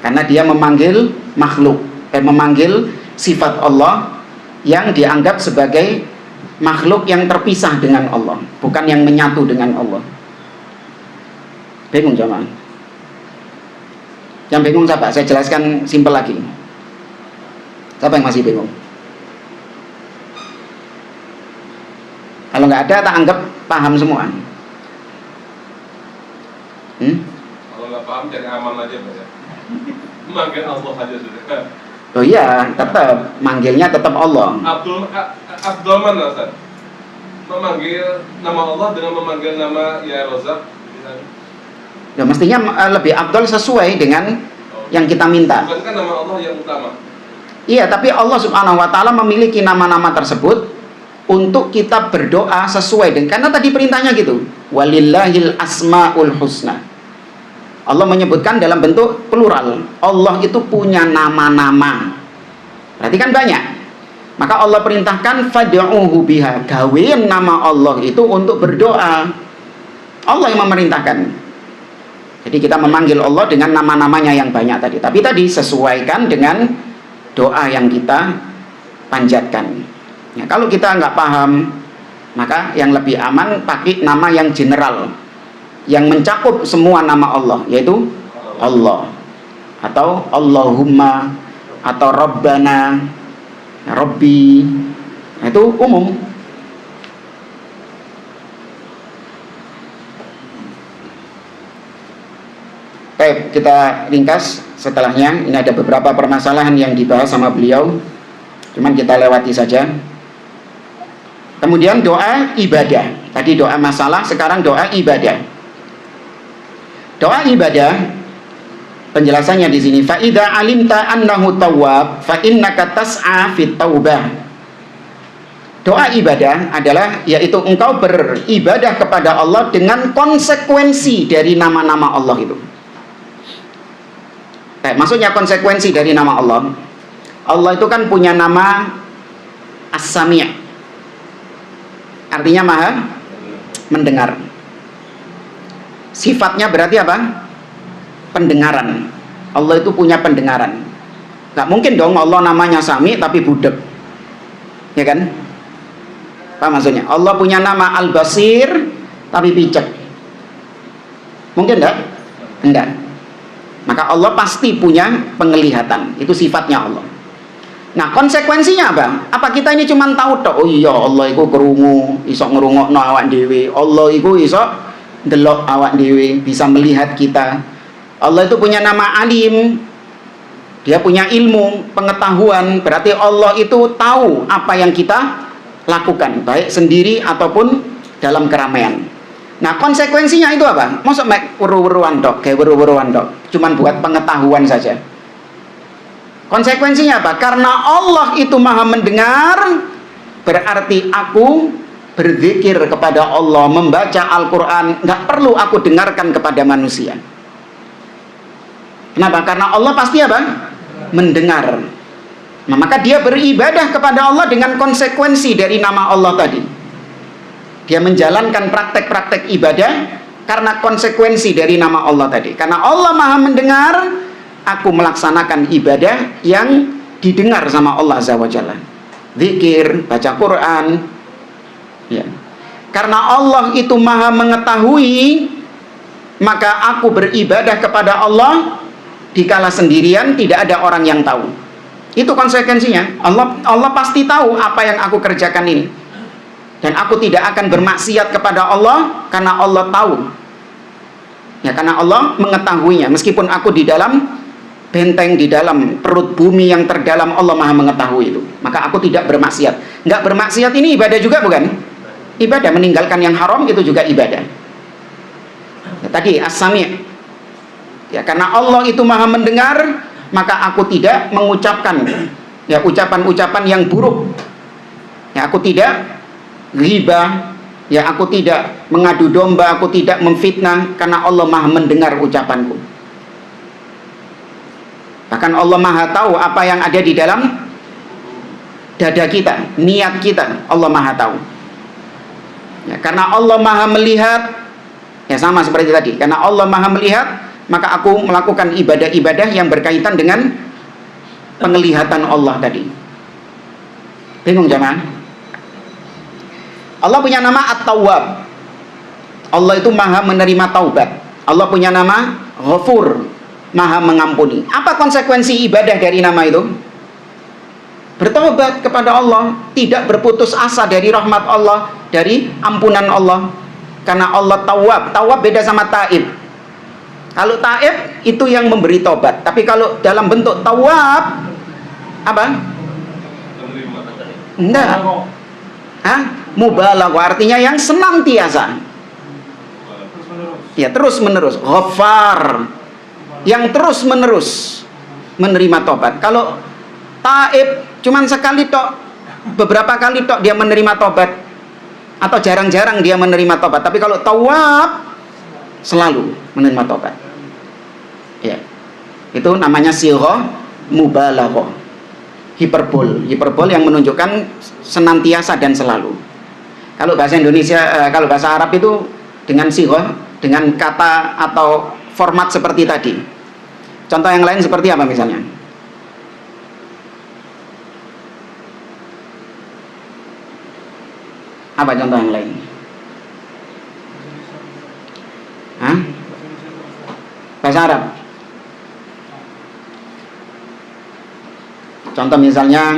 Karena dia memanggil makhluk, memanggil sifat Allah yang dianggap sebagai makhluk yang terpisah dengan Allah, bukan yang menyatu dengan Allah. Bingung jemaah? Yang bingung siapa? Saya jelaskan simpel lagi. Siapa yang masih bingung? Kalau nggak ada, tak anggap paham semua. Kalau nggak paham cari aman aja Pak ya. Manggil Allah saja sudah. Oh iya, tetap manggilnya tetap Allah. Abdul mana Ustaz? Memanggil nama Allah dengan memanggil nama Ya Razak. Ya mestinya lebih afdal sesuai dengan yang kita minta. Bukan kan nama Allah yang utama? Iya, tapi Allah Subhanahu wa Ta'ala memiliki nama-nama tersebut untuk kita berdoa sesuai dengan, karena tadi perintahnya gitu, walillahil asmaul husna. Allah menyebutkan dalam bentuk plural, Allah itu punya nama-nama, berarti kan banyak. Maka Allah perintahkan fad'uhu biha, gawein nama Allah itu untuk berdoa. Allah yang memerintahkan. Jadi kita memanggil Allah dengan nama-namanya yang banyak tadi, tapi tadi sesuaikan dengan doa yang kita panjatkan. Ya, kalau kita nggak paham, maka yang lebih aman pakai nama yang general, yang mencakup semua nama Allah, yaitu Allah atau Allahumma atau Rabbana, Rabbi. Nah, itu umum. Baik, kita ringkas setelahnya. Ini ada beberapa permasalahan yang dibahas sama beliau, cuman kita lewati saja. Kemudian doa ibadah. Tadi doa masalah, sekarang doa ibadah. Doa ibadah, penjelasannya di sini, fa idza alimta annahu tawwab fa innaka tas'a fit taubah. Doa ibadah adalah yaitu engkau beribadah kepada Allah dengan konsekuensi dari nama-nama Allah itu. Maksudnya konsekuensi dari nama Allah. Allah itu kan punya nama As-Sami'. Artinya maha mendengar. Sifatnya berarti apa? Pendengaran. Allah itu punya pendengaran. Gak mungkin dong Allah namanya Sami' tapi budek. Ya kan? Apa maksudnya? Allah punya nama Al-Basir tapi picek. Mungkin enggak? Enggak. Maka Allah pasti punya penglihatan. Itu sifatnya Allah. Nah, konsekuensinya apa? Apa kita ini cuma tahu tok? Oh iya, Allah itu kerungu, iso ngerungokno awak dhewe. Allah itu iso ndelok awak dhewe, bisa melihat kita. Allah itu punya nama Alim. Dia punya ilmu, pengetahuan. Berarti Allah itu tahu apa yang kita lakukan, baik sendiri ataupun dalam keramaian. Nah, konsekuensinya itu apa? Masa mek weru-weruan tok, kayak weru-weruan tok, cuman buat pengetahuan saja. Konsekuensinya apa? Karena Allah itu maha mendengar, berarti aku berzikir kepada Allah, membaca Al-Quran, nggak perlu aku dengarkan kepada manusia. Kenapa? Karena Allah pasti apa? Mendengar. Nah, maka dia beribadah kepada Allah dengan konsekuensi dari nama Allah tadi. Dia menjalankan praktek-praktek ibadah karena konsekuensi dari nama Allah tadi. Karena Allah maha mendengar, aku melaksanakan ibadah yang didengar sama Allah Azza wa Jalla. Zikir, baca Quran. Ya. Karena Allah itu maha mengetahui, maka aku beribadah kepada Allah dikala sendirian, tidak ada orang yang tahu. Itu konsekuensinya. Allah pasti tahu apa yang aku kerjakan ini. Dan aku tidak akan bermaksiat kepada Allah karena Allah tahu. Ya, karena Allah mengetahuinya. Meskipun aku di dalam benteng, di dalam perut bumi yang terdalam, Allah maha mengetahui itu. Maka aku tidak bermaksiat. Nggak bermaksiat ini ibadah juga bukan? Ibadah. Meninggalkan yang haram itu juga ibadah. Ya, tadi As-Sami'. Ya, karena Allah itu maha mendengar, maka aku tidak mengucapkan ya ucapan-ucapan yang buruk. Ya, aku tidak ghibah, ya aku tidak mengadu domba, aku tidak memfitnah, karena Allah maha mendengar ucapanku. Bahkan Allah maha tahu apa yang ada di dalam dada kita, niat kita, Allah maha tahu. Ya, karena Allah maha melihat, ya sama seperti tadi, karena Allah maha melihat, maka aku melakukan ibadah-ibadah yang berkaitan dengan penglihatan Allah tadi. Bingung jemaah? Allah punya nama At-Tawwab. Allah itu maha menerima taubat. Allah punya nama Ghafur, maha mengampuni. Apa konsekuensi ibadah dari nama itu? Bertobat kepada Allah, tidak berputus asa dari rahmat Allah, dari ampunan Allah. Karena Allah Tawwab. Tawwab beda sama Taib. Kalau Taib itu yang memberi tobat, tapi kalau dalam bentuk Tawwab apa? Enggak. Hah? Mubalaghah artinya yang senantiasa. Ya, terus menerus. Ghaffar, yang terus menerus menerima tobat. Kalau Taib cuman sekali tok, beberapa kali tok dia menerima tobat, atau jarang-jarang dia menerima tobat. Tapi kalau Tawwab selalu menerima tobat. Ya. Itu namanya sighah mubalaghah. Hiperbol yang menunjukkan senantiasa dan selalu. Kalau bahasa Indonesia, kalau bahasa Arab itu dengan sighah, dengan kata atau format seperti tadi. Contoh yang lain seperti apa misalnya? Apa contoh yang lain? Hah? Bahasa Arab. Contoh misalnya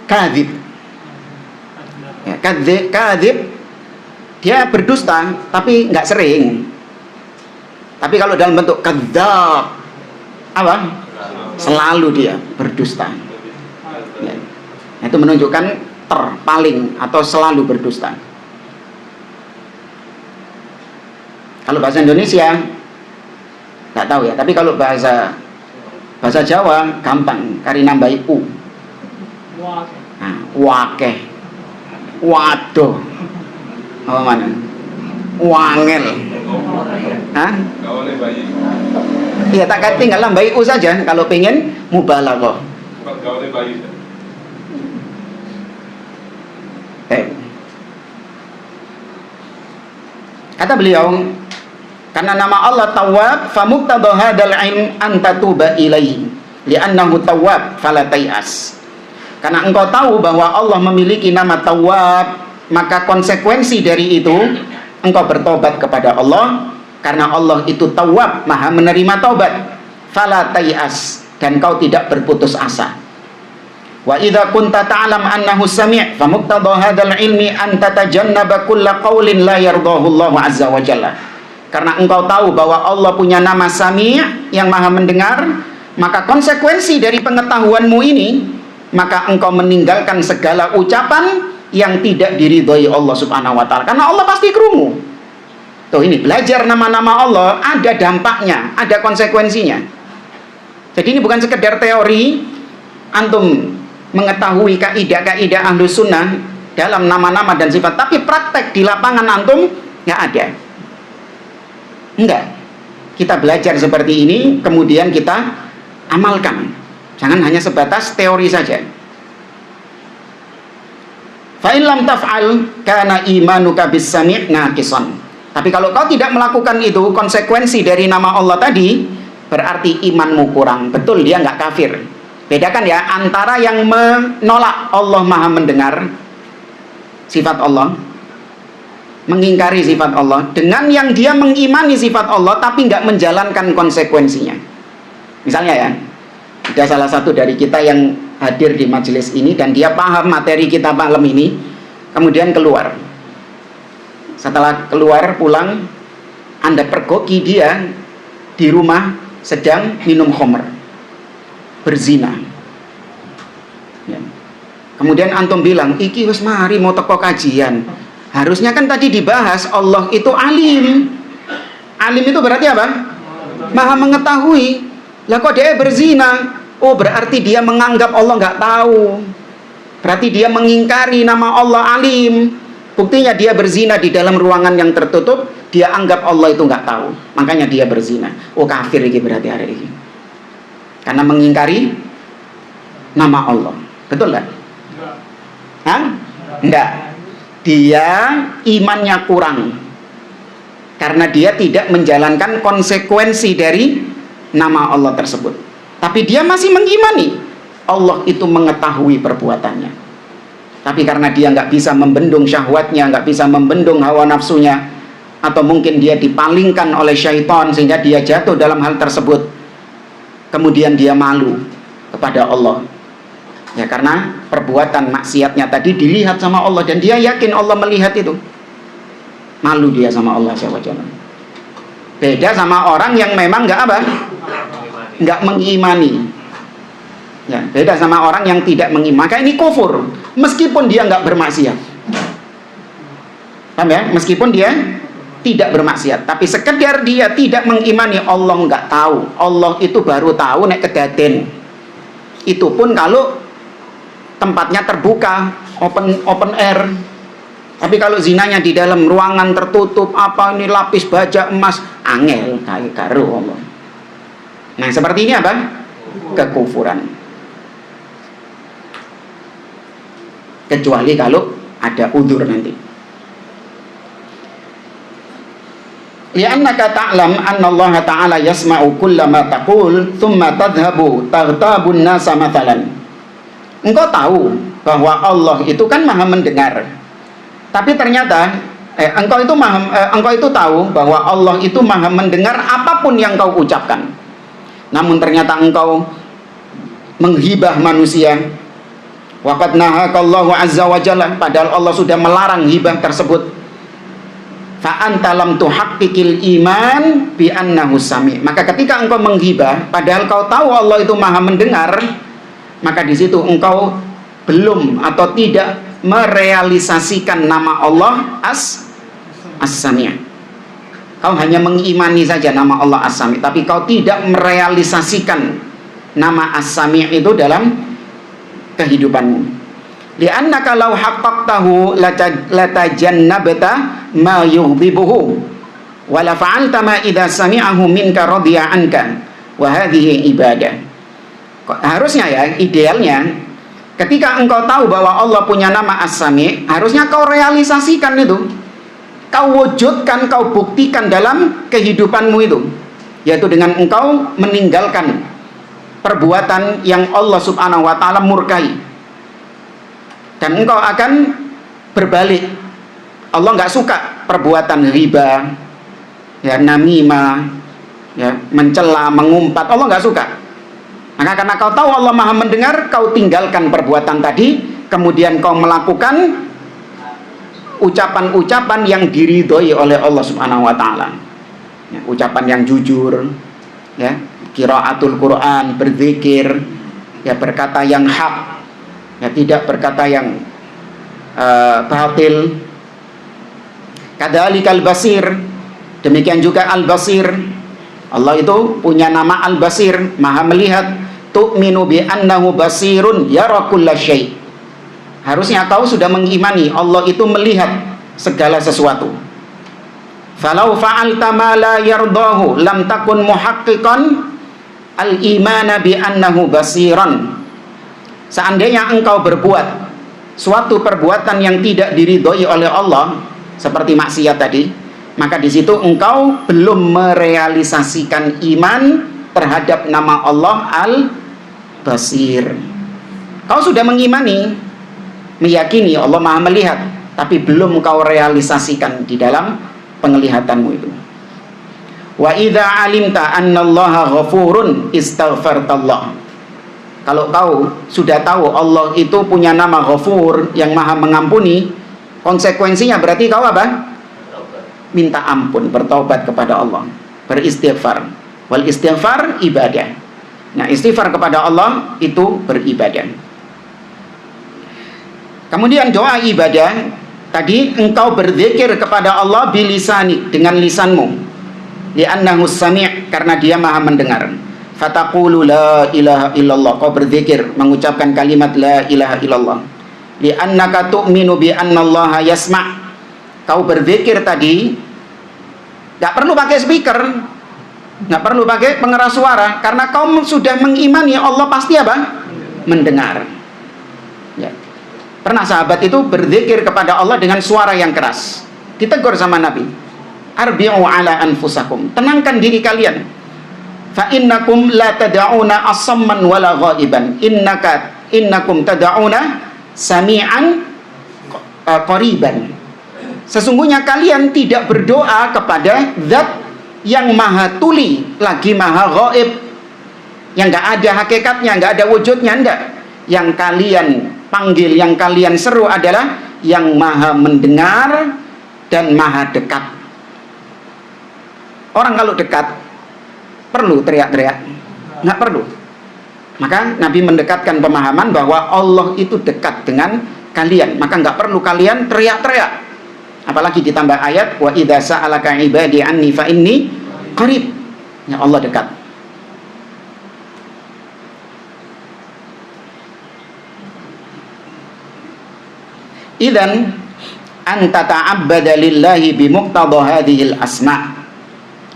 kadzib. Ya, kadzib dia berdusta tapi nggak sering. Tapi kalau dalam bentuk kadzdzab, apa? Selalu dia berdusta. Ya. Itu menunjukkan terpaling atau selalu berdusta. Kalau bahasa Indonesia nggak tahu ya, tapi kalau bahasa Jawa gampang, kari nambahi u. Nah, wakeh, waduh, apa mana? Wangel. Hah? Kawannya bayi. Iya, tak tinggal nambahi u saja kalau pengen mubalaghah. Bukan kawannya bayi. Kata beliau, karena nama Allah Tawwab, famuqtada hadzal ilm an tatuba ilaihi, li'annahu tawwab fala tay'as. Karena engkau tahu bahwa Allah memiliki nama Tawwab, maka konsekuensi dari itu engkau bertobat kepada Allah, karena Allah itu Tawwab, Maha menerima taubat. Fala tay'as, dan kau tidak berputus asa. Wa idza kunta ta'lam annahu sami', famuqtada hadzal ilmi an tatajannaba kulla qaulin la yardahu Allah azza wa jalla. Karena engkau tahu bahwa Allah punya nama Sami' yang Maha mendengar, maka konsekuensi dari pengetahuanmu ini, maka engkau meninggalkan segala ucapan yang tidak diridhoi Allah Subhanahu wa taala. Karena Allah pasti krungu. Tuh ini belajar nama-nama Allah ada dampaknya, ada konsekuensinya. Jadi ini bukan sekedar teori antum mengetahui kaidah-kaidah Ahlus Sunnah dalam nama-nama dan sifat, tapi praktek di lapangan antum nggak ada. Enggak. Kita belajar seperti ini, kemudian kita amalkan. Jangan hanya sebatas teori saja. Fa in lam taf'al kana imanuka bis-sami' naqisan. Tapi kalau kau tidak melakukan itu, konsekuensi dari nama Allah tadi, berarti imanmu kurang. Betul, dia nggak kafir. Bedakan ya antara yang menolak Allah Maha mendengar, sifat Allah, mengingkari sifat Allah, dengan yang dia mengimani sifat Allah tapi nggak menjalankan konsekuensinya. Misalnya ya, ada salah satu dari kita yang hadir di majelis ini dan dia paham materi kita malam ini, kemudian keluar. Setelah keluar pulang, Anda pergoki dia di rumah sedang minum khamr, berzina. Ya. Kemudian antum bilang, iki wis mari mau teko kajian. Harusnya kan tadi dibahas Allah itu alim. Alim itu berarti apa? Maha mengetahui. Lah kok dia berzina? Oh, berarti dia menganggap Allah nggak tahu. Berarti dia mengingkari nama Allah alim. Buktinya dia berzina di dalam ruangan yang tertutup, dia anggap Allah itu nggak tahu. Makanya dia berzina. Oh, kafir ini berarti hari ini. Karena mengingkari nama Allah. Betul nggak? Hah? Enggak. Dia imannya kurang karena dia tidak menjalankan konsekuensi dari nama Allah tersebut. Tapi dia masih mengimani Allah itu mengetahui perbuatannya. Tapi karena dia nggak bisa membendung syahwatnya, nggak bisa membendung hawa nafsunya, atau mungkin dia dipalingkan oleh syaitan sehingga dia jatuh dalam hal tersebut, kemudian dia malu kepada Allah. Ya, karena perbuatan maksiatnya tadi dilihat sama Allah dan dia yakin Allah melihat itu. Malu dia sama Allah SWT. Beda sama orang yang memang nggak apa? Nggak mengimani. Ya, beda sama orang yang tidak mengimani. Maka ini kufur, meskipun dia nggak bermaksiat. Paham ya? Meskipun dia tidak bermaksiat, tapi sekedar dia tidak mengimani Allah nggak tahu. Allah itu baru tahu nek kedaden. Itu pun kalau tempatnya terbuka, open air. Tapi kalau zinanya di dalam ruangan tertutup, apa ini lapis baja emas, angel kayak karo Allah. Nah, seperti ini apa? Kekufuran. Kecuali kalau ada udzur nanti. Li'annaka ta'lam anna Allah Ta'ala yasma'u kulla ma taqul thumma tadhhabu taghtabun nasa mathalan. Engkau tahu bahwa Allah itu kan maha mendengar. Tapi ternyata engkau itu tahu bahwa Allah itu maha mendengar apapun yang kau ucapkan. Namun ternyata engkau menghibah manusia. Waqad nahakallahu azza wa jalla, padahal Allah sudah melarang hibah tersebut. fa anta lam tuhaqqiqil iman bi annahu sami. Maka ketika engkau menghibah padahal kau tahu Allah itu Maha mendengar, maka di situ engkau belum atau tidak merealisasikan nama Allah As-Sami'. Kau hanya mengimani saja nama Allah As-Sami', tapi kau tidak merealisasikan nama As-Sami' itu dalam kehidupanmu. Li'annaka law haqqaqtahu latajannabta ma yughdibuhu wa la fa'alta ma idza sami'ahu minka radiya anka wa hadhihi ibadah. Harusnya ya, idealnya ketika engkau tahu bahwa Allah punya nama As-Sami', harusnya kau realisasikan itu. Kau wujudkan, kau buktikan dalam kehidupanmu itu, yaitu dengan engkau meninggalkan perbuatan yang Allah Subhanahu wa taala murkai. Dan engkau akan berbalik. Allah nggak suka perbuatan riba, ya, namimah, ya, mencela, mengumpat. Allah nggak suka. Maka karena kau tahu Allah Maha mendengar, kau tinggalkan perbuatan tadi, kemudian kau melakukan ucapan-ucapan yang diridhoi oleh Allah Subhanahu wa taala. Ya, ucapan yang jujur, ya, qiraatul Quran, berzikir, ya, berkata yang hak, ya, tidak berkata yang batil. Kadzalikal basir, demikian juga al-basir. Allah itu punya nama al-basir, Maha melihat. Tu'minu bi annahu basirun yara kullasyai'. Harusnya kau sudah mengimani Allah itu melihat segala sesuatu. Falau fa'alta ma la yardahu lam takun muhaqqiqan al-imana bi annahu basiran. Seandainya engkau berbuat suatu perbuatan yang tidak diridhoi oleh Allah, seperti maksiat tadi, maka di situ engkau belum merealisasikan iman terhadap nama Allah Al-Basir. Kau sudah mengimani, meyakini Allah Maha melihat, tapi belum kau realisasikan di dalam penglihatanmu itu. Wa idza alimta annallaha ghafurun istaghfartallah. Kalau kau sudah tahu Allah itu punya nama Ghafur, yang Maha mengampuni, konsekuensinya berarti kau apa? Minta ampun, bertaubat kepada Allah, beristighfar. Wal istighfar ibadah. Nah, istighfar kepada Allah itu beribadah. Kemudian doa ibadah tadi, engkau berzikir kepada Allah bilisani, dengan lisanmu. Li'annahu sami', karena dia Maha mendengar. Fataqulu la ilaha illallah, kau berzikir mengucapkan kalimat la ilaha illallah. Li'annaka tu'minu bi annallaha yasma', kau berzikir tadi gak perlu pakai speaker, gak perlu pakai pengeras suara, karena kau sudah mengimani Allah pasti apa? Mendengar. Ya. Pernah sahabat itu berzikir kepada Allah dengan suara yang keras, ditegur sama Nabi, arbi'u ala anfusakum, tenangkan diri kalian. Fa innakum la tad'una asamman wala ghaiban, innakum tad'una sami'an qariban. Sesungguhnya kalian tidak berdoa kepada zat yang maha tuli lagi maha ghaib, yang enggak ada hakikatnya, enggak ada wujudnya, enggak. Yang kalian panggil, yang kalian seru adalah yang maha mendengar dan maha dekat. Orang kalau dekat perlu teriak-teriak? Nggak perlu. Maka Nabi mendekatkan pemahaman bahwa Allah itu dekat dengan kalian, maka nggak perlu kalian teriak-teriak. Apalagi ditambah ayat wa idza sa'alaka ibadi anni fa inni qarib. Ya, Allah dekat. Idzan anta ta'abbada lillahi bi muqtada hadhil asma'.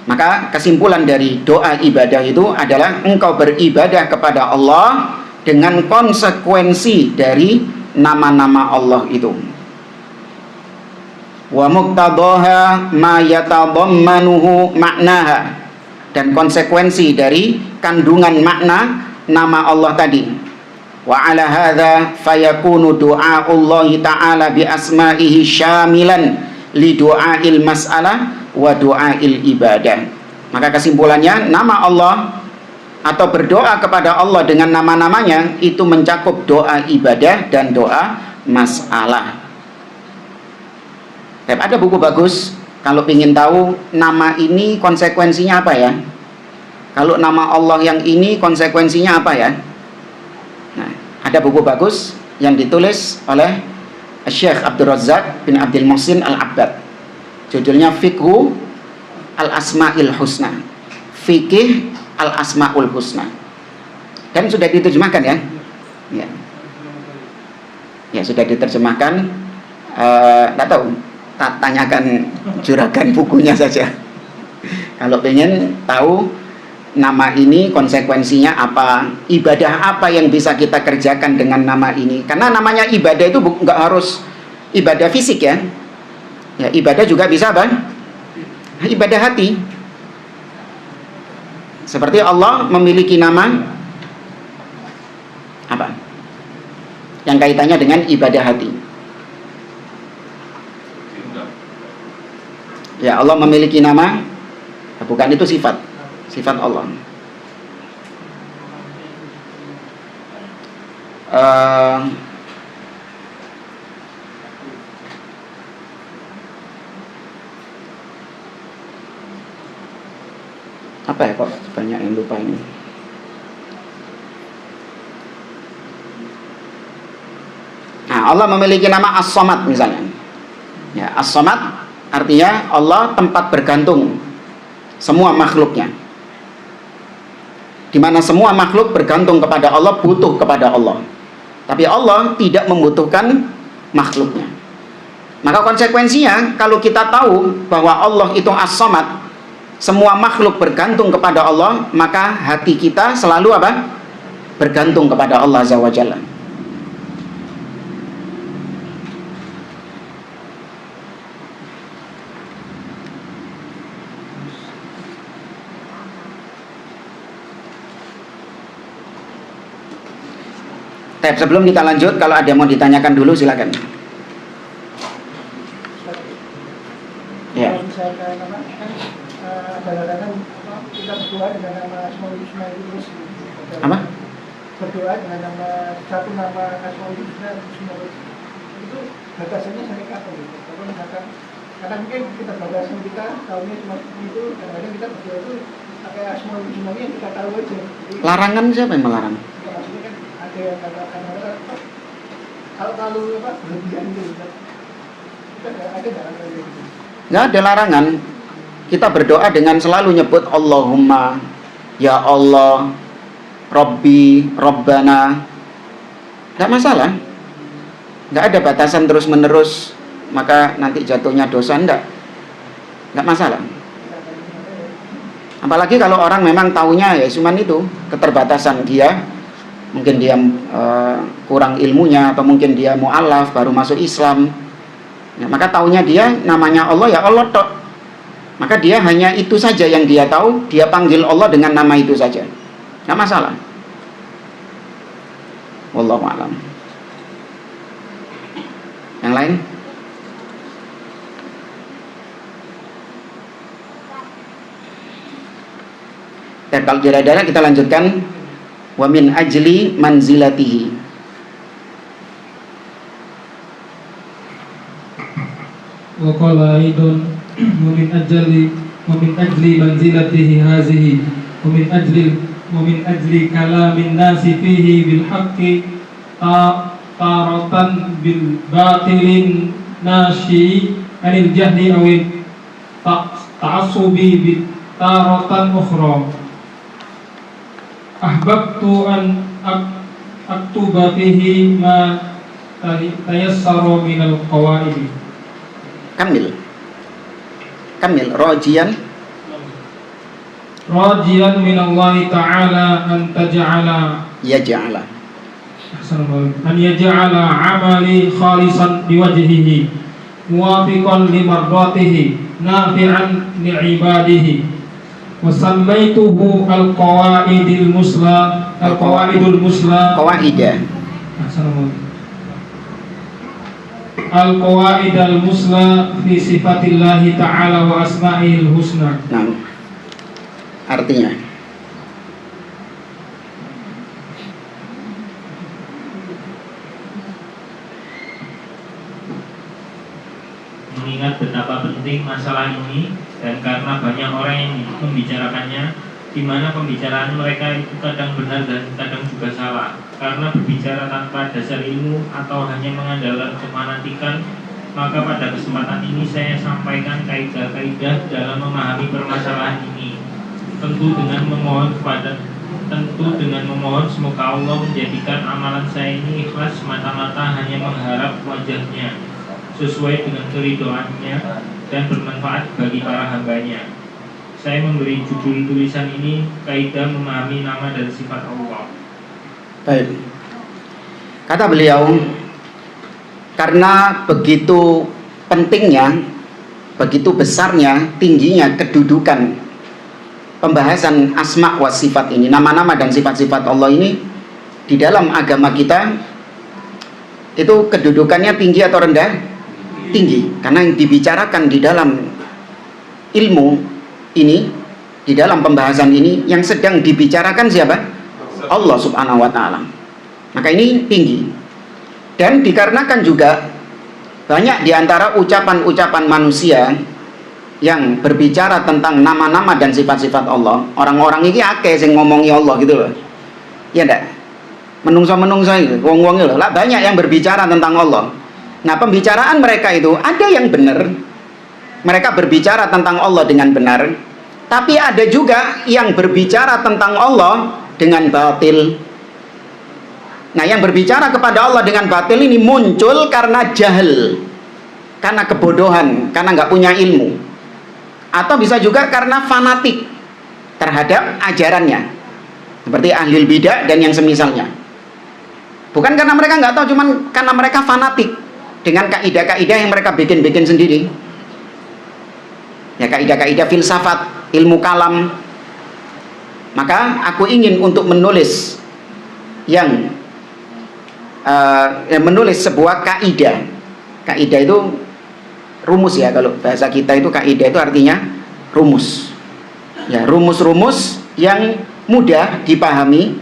Maka kesimpulan dari doa ibadah itu adalah engkau beribadah kepada Allah dengan konsekuensi dari nama-nama Allah itu. Wa muqtadaha ma yatadammanuhu ma'naha, dan konsekuensi dari kandungan makna nama Allah tadi. Wa ala hadza fayakunu du'a'ullahi ta'ala bi asma'ihi syamilan li du'a'il mas'alah wa du'a'il ibadah. Maka kesimpulannya, nama Allah atau berdoa kepada Allah dengan nama-namanya itu mencakup doa ibadah dan doa masalah. Ada buku bagus kalau ingin tahu nama ini konsekuensinya apa ya? Kalau nama Allah yang ini konsekuensinya apa ya? Nah, ada buku bagus yang ditulis oleh Syekh Abdul Razak bin Abdul Muhsin Al-Abbad. Judulnya Fiqhu Al-Asma'il Husna. Fikih Al-Asma'ul Husna. Dan sudah diterjemahkan ya? Ya. Ya, sudah diterjemahkan. Tidak tahu, tanyakan juragan bukunya saja. Kalau pengen tahu nama ini konsekuensinya apa, ibadah apa yang bisa kita kerjakan dengan nama ini. Karena namanya ibadah itu nggak harus ibadah fisik ya. Ya, ibadah juga bisa apa? Ibadah hati. Seperti Allah memiliki nama apa? Yang kaitannya dengan ibadah hati. Ya, Allah memiliki nama, bukan itu sifat Allah. Apa ya kok banyak yang lupa ini? Nah, Allah memiliki nama As-Samad misalnya. Ya, As-Samad artinya Allah tempat bergantung semua makhluknya. Di mana semua makhluk bergantung kepada Allah, butuh kepada Allah. Tapi Allah tidak membutuhkan makhluknya. Maka konsekuensinya kalau kita tahu bahwa Allah itu As-Samad, semua makhluk bergantung kepada Allah, maka hati kita selalu apa? Bergantung kepada Allah Azza wa Jalla. Sebelum kita lanjut, kalau ada yang mau ditanyakan dulu silakan. Ya. Kalau misalkan apa kan kadang-kadang kita berdoa dengan nama Asmaul Husna itu terus Apa? berdoa dengan nama satu nama Asmaul Husna itu batasannya sampai kapan gitu? Kalau misalkan karena mungkin kita batasan kita tahunya cuma itu, kadang-kadang kita berdoa itu pakai Asmaul Husna yang kita tahu aja. Jadi, Larangan siapa yang melarang? ya, maksudnya kan ada yang kadang-kadang kalau apa berlebihan gitu kan? Kita ada nggak kayak gitu? Nggak ada larangan. Kita berdoa dengan selalu nyebut Allahumma, ya Allah, Rabbi, Rabbana. Nggak masalah. Nggak ada batasan terus menerus, maka nanti jatuhnya dosa. Nggak masalah. Apalagi kalau orang memang taunya ya cuman itu, keterbatasan dia. Mungkin dia kurang ilmunya, atau mungkin dia mu'alaf baru masuk Islam. Ya, maka taunya dia namanya Allah ya Allah tok. Maka dia hanya itu saja yang dia tahu, dia panggil Allah dengan nama itu saja. Nggak masalah. Wallahu a'lam. Yang lain? Dan kalau tidak ada, kita lanjutkan. Wa min ajli manzilatihi. Wa qala aidon wa min ajli manzilatihi hazihi wa min ajli kalamin nasi fihi bil haqqi taratan bil batilin nashi anil jahli awin ta'assubi bit taratan ukhra. Ahbabtu an aktuba fihi ma tayassara minal qawaidi. Kamil rajian minallahi ta'ala an taj'ala yaj'ala an yaj'ala amali khalisan liwajhihi muwafiqan limardatihi nafi'an li'ibadihi. Wa sammaituhu al-qawaidul musla qawaidah al-qawaid al-musla fi sifatillahi ta'ala wa asma'il husna. Nah, artinya mengingat betapa penting penting masalah ini dan karena banyak orang yang membicarakannya, di mana pembicaraan mereka itu kadang benar dan kadang juga salah. Karena berbicara tanpa dasar ilmu atau hanya mengandalkan kefanatikan, maka pada kesempatan ini saya sampaikan kaidah-kaidah dalam memahami permasalahan ini. Tentu dengan memohon semoga Allah menjadikan amalan saya ini ikhlas semata-mata hanya mengharap wajahnya, sesuai dengan keridhoannya dan bermanfaat bagi para hambanya. Saya memberi judul tulisan ini kaidah memahami nama dan sifat Allah. Baik. Kata beliau, karena begitu pentingnya, begitu besarnya, tingginya kedudukan pembahasan asma wa sifat ini, nama-nama dan sifat-sifat Allah ini di dalam agama kita, itu kedudukannya tinggi atau rendah? Tinggi. Karena yang dibicarakan di dalam ilmu ini, di dalam pembahasan ini, yang sedang dibicarakan siapa? Allah subhanahu wa ta'ala. Maka ini tinggi. Dan dikarenakan juga banyak diantara ucapan-ucapan manusia yang berbicara tentang nama-nama dan sifat-sifat Allah. Orang-orang ini akeh sing ngomongi Allah gitu loh. Ya enggak? Menungso-menungso itu, wong-wong itu lah banyak yang berbicara tentang Allah. Nah, pembicaraan mereka itu ada yang benar. Mereka berbicara tentang Allah dengan benar. Tapi ada juga yang berbicara tentang Allah dengan batil. Nah, yang berbicara kepada Allah dengan batil ini muncul karena jahil, karena kebodohan, karena nggak punya ilmu, atau bisa juga karena fanatik terhadap ajarannya, seperti ahli bidah dan yang semisalnya. Bukan karena mereka nggak tahu, cuman karena mereka fanatik dengan kaidah-kaidah yang mereka bikin-bikin sendiri. Ya, kaidah-kaidah filsafat, ilmu kalam. Maka aku ingin untuk menulis menulis sebuah kaidah. Kaidah itu rumus ya, kalau bahasa kita itu kaidah itu artinya rumus. Ya, rumus-rumus yang mudah dipahami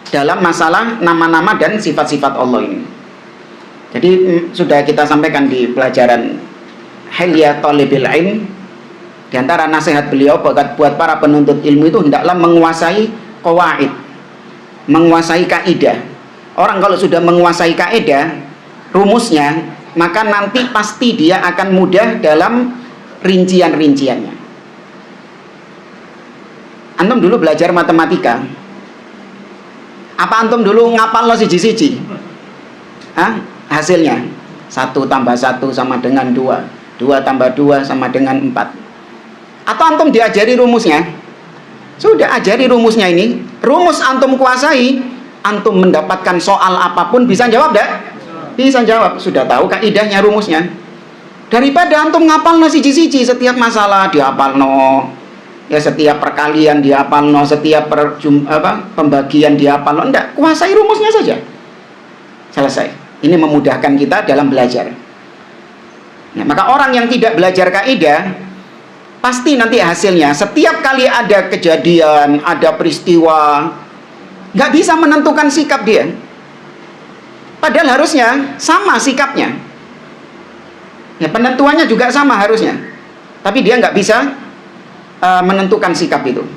dalam masalah nama-nama dan sifat-sifat Allah ini. Jadi sudah kita sampaikan di pelajaran Hilya Thalibil Ilm. Di antara nasihat beliau buat para penuntut ilmu itu hendaklah menguasai qawaid, menguasai kaidah. Orang kalau sudah menguasai kaidah, rumusnya, maka nanti pasti dia akan mudah dalam rincian-rinciannya. Antum dulu belajar matematika, apa antum dulu ngapal lo siji-siji? Hasilnya 1 tambah 1 sama dengan 2, 2 tambah 2 sama dengan 4. Atau antum diajari rumusnya? Sudah ajari rumusnya ini, rumus antum kuasai, antum mendapatkan soal apapun bisa jawab dah? Bisa jawab, sudah tahu kaidahnya, rumusnya. Daripada antum ngapal no siji-siji, setiap masalah dihafal no, ya setiap perkalian dihafal no, setiap pembagian dihafal no. Enggak, kuasai rumusnya saja. Selesai. Ini memudahkan kita dalam belajar. Nah, maka orang yang tidak belajar kaidah, pasti nanti hasilnya setiap kali ada kejadian, ada peristiwa, nggak bisa menentukan sikap dia. Padahal harusnya sama sikapnya. Ya, penentuannya juga sama harusnya. Tapi dia nggak bisa menentukan sikap itu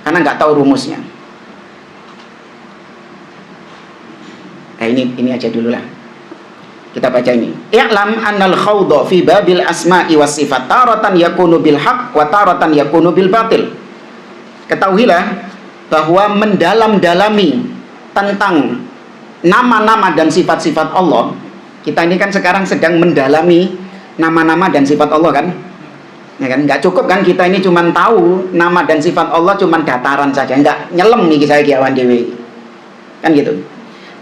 karena nggak tahu rumusnya. Nah, ini aja dulu lah. Kita baca ini. I'lam annal khawdha fi babil asma'i was sifat taratan yakunu bil haqq wa taratan yakunu bil batil. Ketahuilah bahwa mendalam-dalami tentang nama-nama dan sifat-sifat Allah. Kita ini kan sekarang sedang mendalami nama-nama dan sifat Allah kan? Ya kan, enggak cukup kan kita ini cuma tahu nama dan sifat Allah cuma dataran saja, enggak nyelem nih saya kiawan dewi. Kan gitu.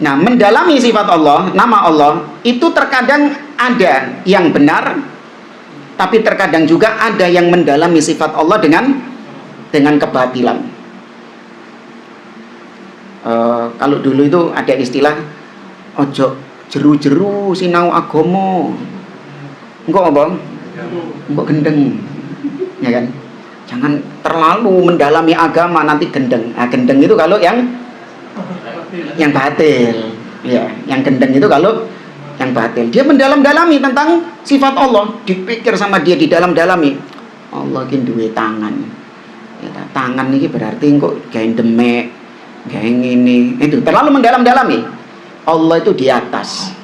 Nah, mendalami sifat Allah, nama Allah, itu terkadang ada yang benar, tapi terkadang juga ada yang mendalami sifat Allah dengan kebatilan. Kalau dulu itu ada istilah ojo jeru-jeru sinau agomo, engkau apa? Engkau gendeng, ya kan? Jangan terlalu mendalami agama nanti gendeng. Nah, gendeng itu kalau yang batil, ya. Yang gendeng itu kalau yang batil. Dia mendalam-dalami tentang sifat Allah, dipikir sama dia di dalam-dalami. Allah ki duwe tangan. Ya, tangan ini berarti kok gawe demek, gawe ngene. Itu terlalu mendalam-dalami. Allah itu di atas.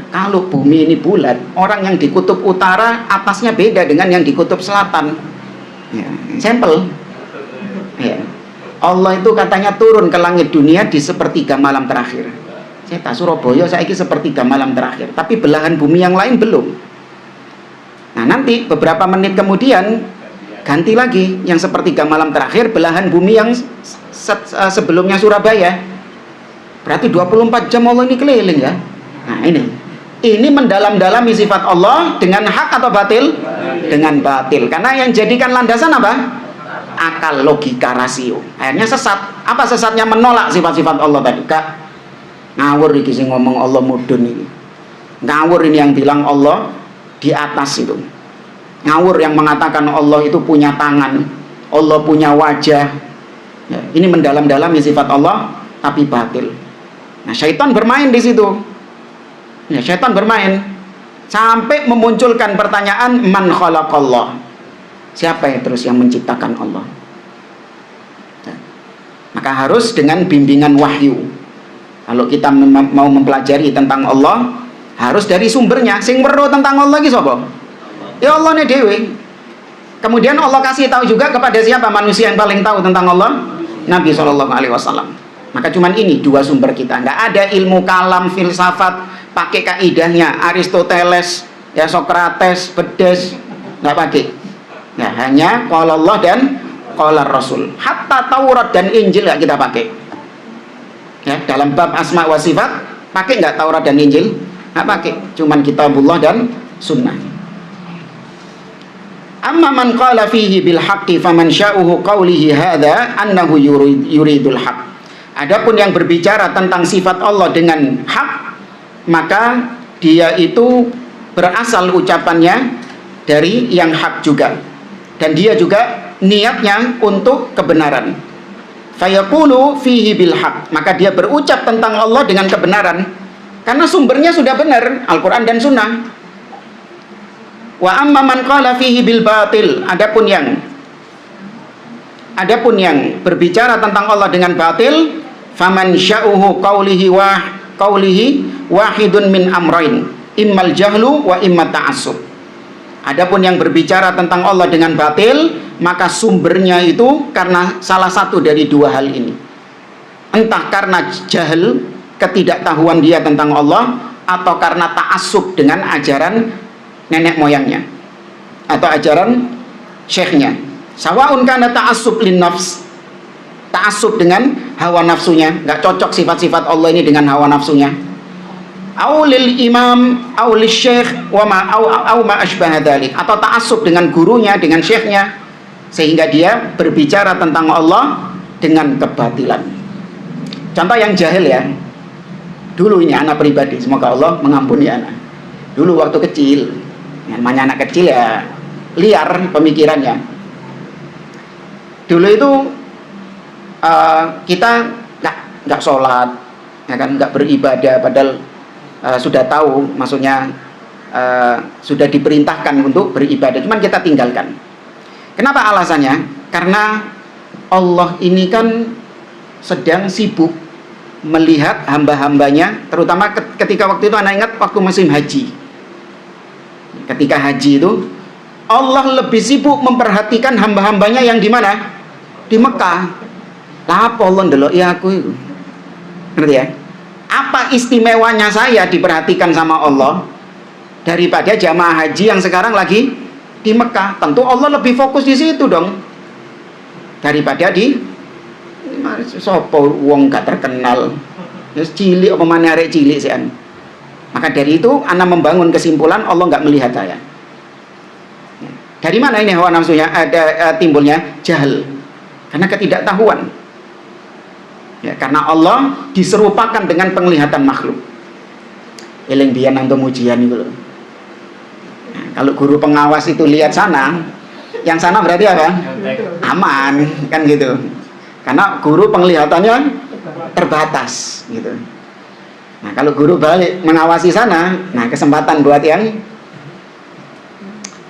Kalau bumi ini bulat, orang yang di kutub utara atasnya beda dengan yang di kutub selatan. Ya, sampel. Ya. Allah itu katanya turun ke langit dunia di sepertiga malam terakhir. Surabaya saiki sepertiga malam terakhir, tapi belahan bumi yang lain belum. Nah, nanti beberapa menit kemudian ganti lagi yang sepertiga malam terakhir, belahan bumi yang sebelumnya Surabaya. Berarti 24 jam Allah ini keliling ya. Nah, ini mendalam-dalami sifat Allah dengan hak atau batil? Dengan batil. Karena yang jadikan landasan apa? Akal, logika, rasio. Akhirnya sesat. Apa sesatnya? Menolak sifat-sifat Allah tadi. Kak, ngawur iki sing ngomong Allah mudun ini. Ngawur ini yang bilang Allah di atas itu. Ngawur yang mengatakan Allah itu punya tangan, Allah punya wajah. Ya, ini mendalam-dalami sifat Allah tapi batil. Nah, syaitan bermain di situ. Ya, syaitan bermain sampai memunculkan pertanyaan man khalaqallah. Siapa yang terus yang menciptakan Allah? Ya. Maka harus dengan bimbingan wahyu. Kalau kita mau mempelajari tentang Allah, harus dari sumbernya. Sing weruh tentang Allah iki sapa? Ya Allah ne dhewe. Kemudian Allah kasih tahu juga kepada siapa manusia yang paling tahu tentang Allah? Nabi SAW. Maka cuman ini dua sumber kita. Nggak ada ilmu kalam, filsafat, pakai kaidahnya Aristoteles, ya Sokrates, Bedes, nggak pakai. Ya, hanya qala Allah dan qala Rasul. Hatta Taurat dan Injil nggak kita pakai. Ya, dalam bab asma wa sifat pakai nggak Taurat dan Injil? Nggak pakai, cuman kitabullah dan sunnah. Amma man qala fihi bil haqqi faman sya'uhu qawlihi hadza annahu yuridul haqq. Adapun yang berbicara tentang sifat Allah dengan hak, maka dia itu berasal ucapannya dari yang hak juga, dan dia juga niatnya untuk kebenaran. Fayaqulu fihi bil haq, maka dia berucap tentang Allah dengan kebenaran karena sumbernya sudah benar, Al-Quran dan Sunnah. Wa amma man qala fihi bil batil, adapun yang berbicara tentang Allah dengan batil, faman sya'uhu qawlihi wahidun min amrain, immal jahlu wa imma ta'assub. Adapun yang berbicara tentang Allah dengan batil, maka sumbernya itu karena salah satu dari dua hal ini. Entah karena jahil, ketidaktahuan dia tentang Allah, atau karena ta'assub dengan ajaran nenek moyangnya atau ajaran syekhnya. Sawaun kana ta'assub lin nafs, ta'assub dengan hawa nafsunya, nggak cocok sifat-sifat Allah ini dengan hawa nafsunya. Aulil imam, aulil syekh, wa ma ashbah dzalik, atau ta'assub dengan gurunya, dengan syekhnya, sehingga dia berbicara tentang Allah dengan kebatilan. Contoh yang jahil ya. Dulu ini anak pribadi, semoga Allah mengampuni anak. Dulu waktu kecil, namanya anak kecil ya liar pemikirannya. Dulu itu kita nggak sholat, ya kan, nggak beribadah, padahal sudah tahu, maksudnya sudah diperintahkan untuk beribadah, cuman kita tinggalkan. Kenapa alasannya? Karena Allah ini kan sedang sibuk melihat hamba-hambanya, terutama ketika waktu itu anak ingat waktu musim haji. Ketika haji itu Allah lebih sibuk memperhatikan hamba-hambanya yang di mana? Di Mekah. Lah apa Allah ndelok ya aku itu? Ngerti ya? Apa istimewanya saya diperhatikan sama Allah daripada jamaah haji yang sekarang lagi di Mekah? Tentu Allah lebih fokus di situ dong, daripada di sopo wong gak terkenal. Terus cilik apa mana arek cilik sih. Maka dari itu anak membangun kesimpulan Allah nggak melihat saya. Dari mana ini hawa nafsunya ada timbulnya? Jahil, karena ketidaktahuan. Ya, karena Allah diserupakan dengan penglihatan makhluk. Eling biyen nang ujian itu loh. Nah, kalau guru pengawas itu lihat sana, yang sana berarti apa? Aman, kan gitu. Karena guru penglihatannya terbatas gitu. Nah, kalau guru balik mengawasi sana, nah kesempatan buat yang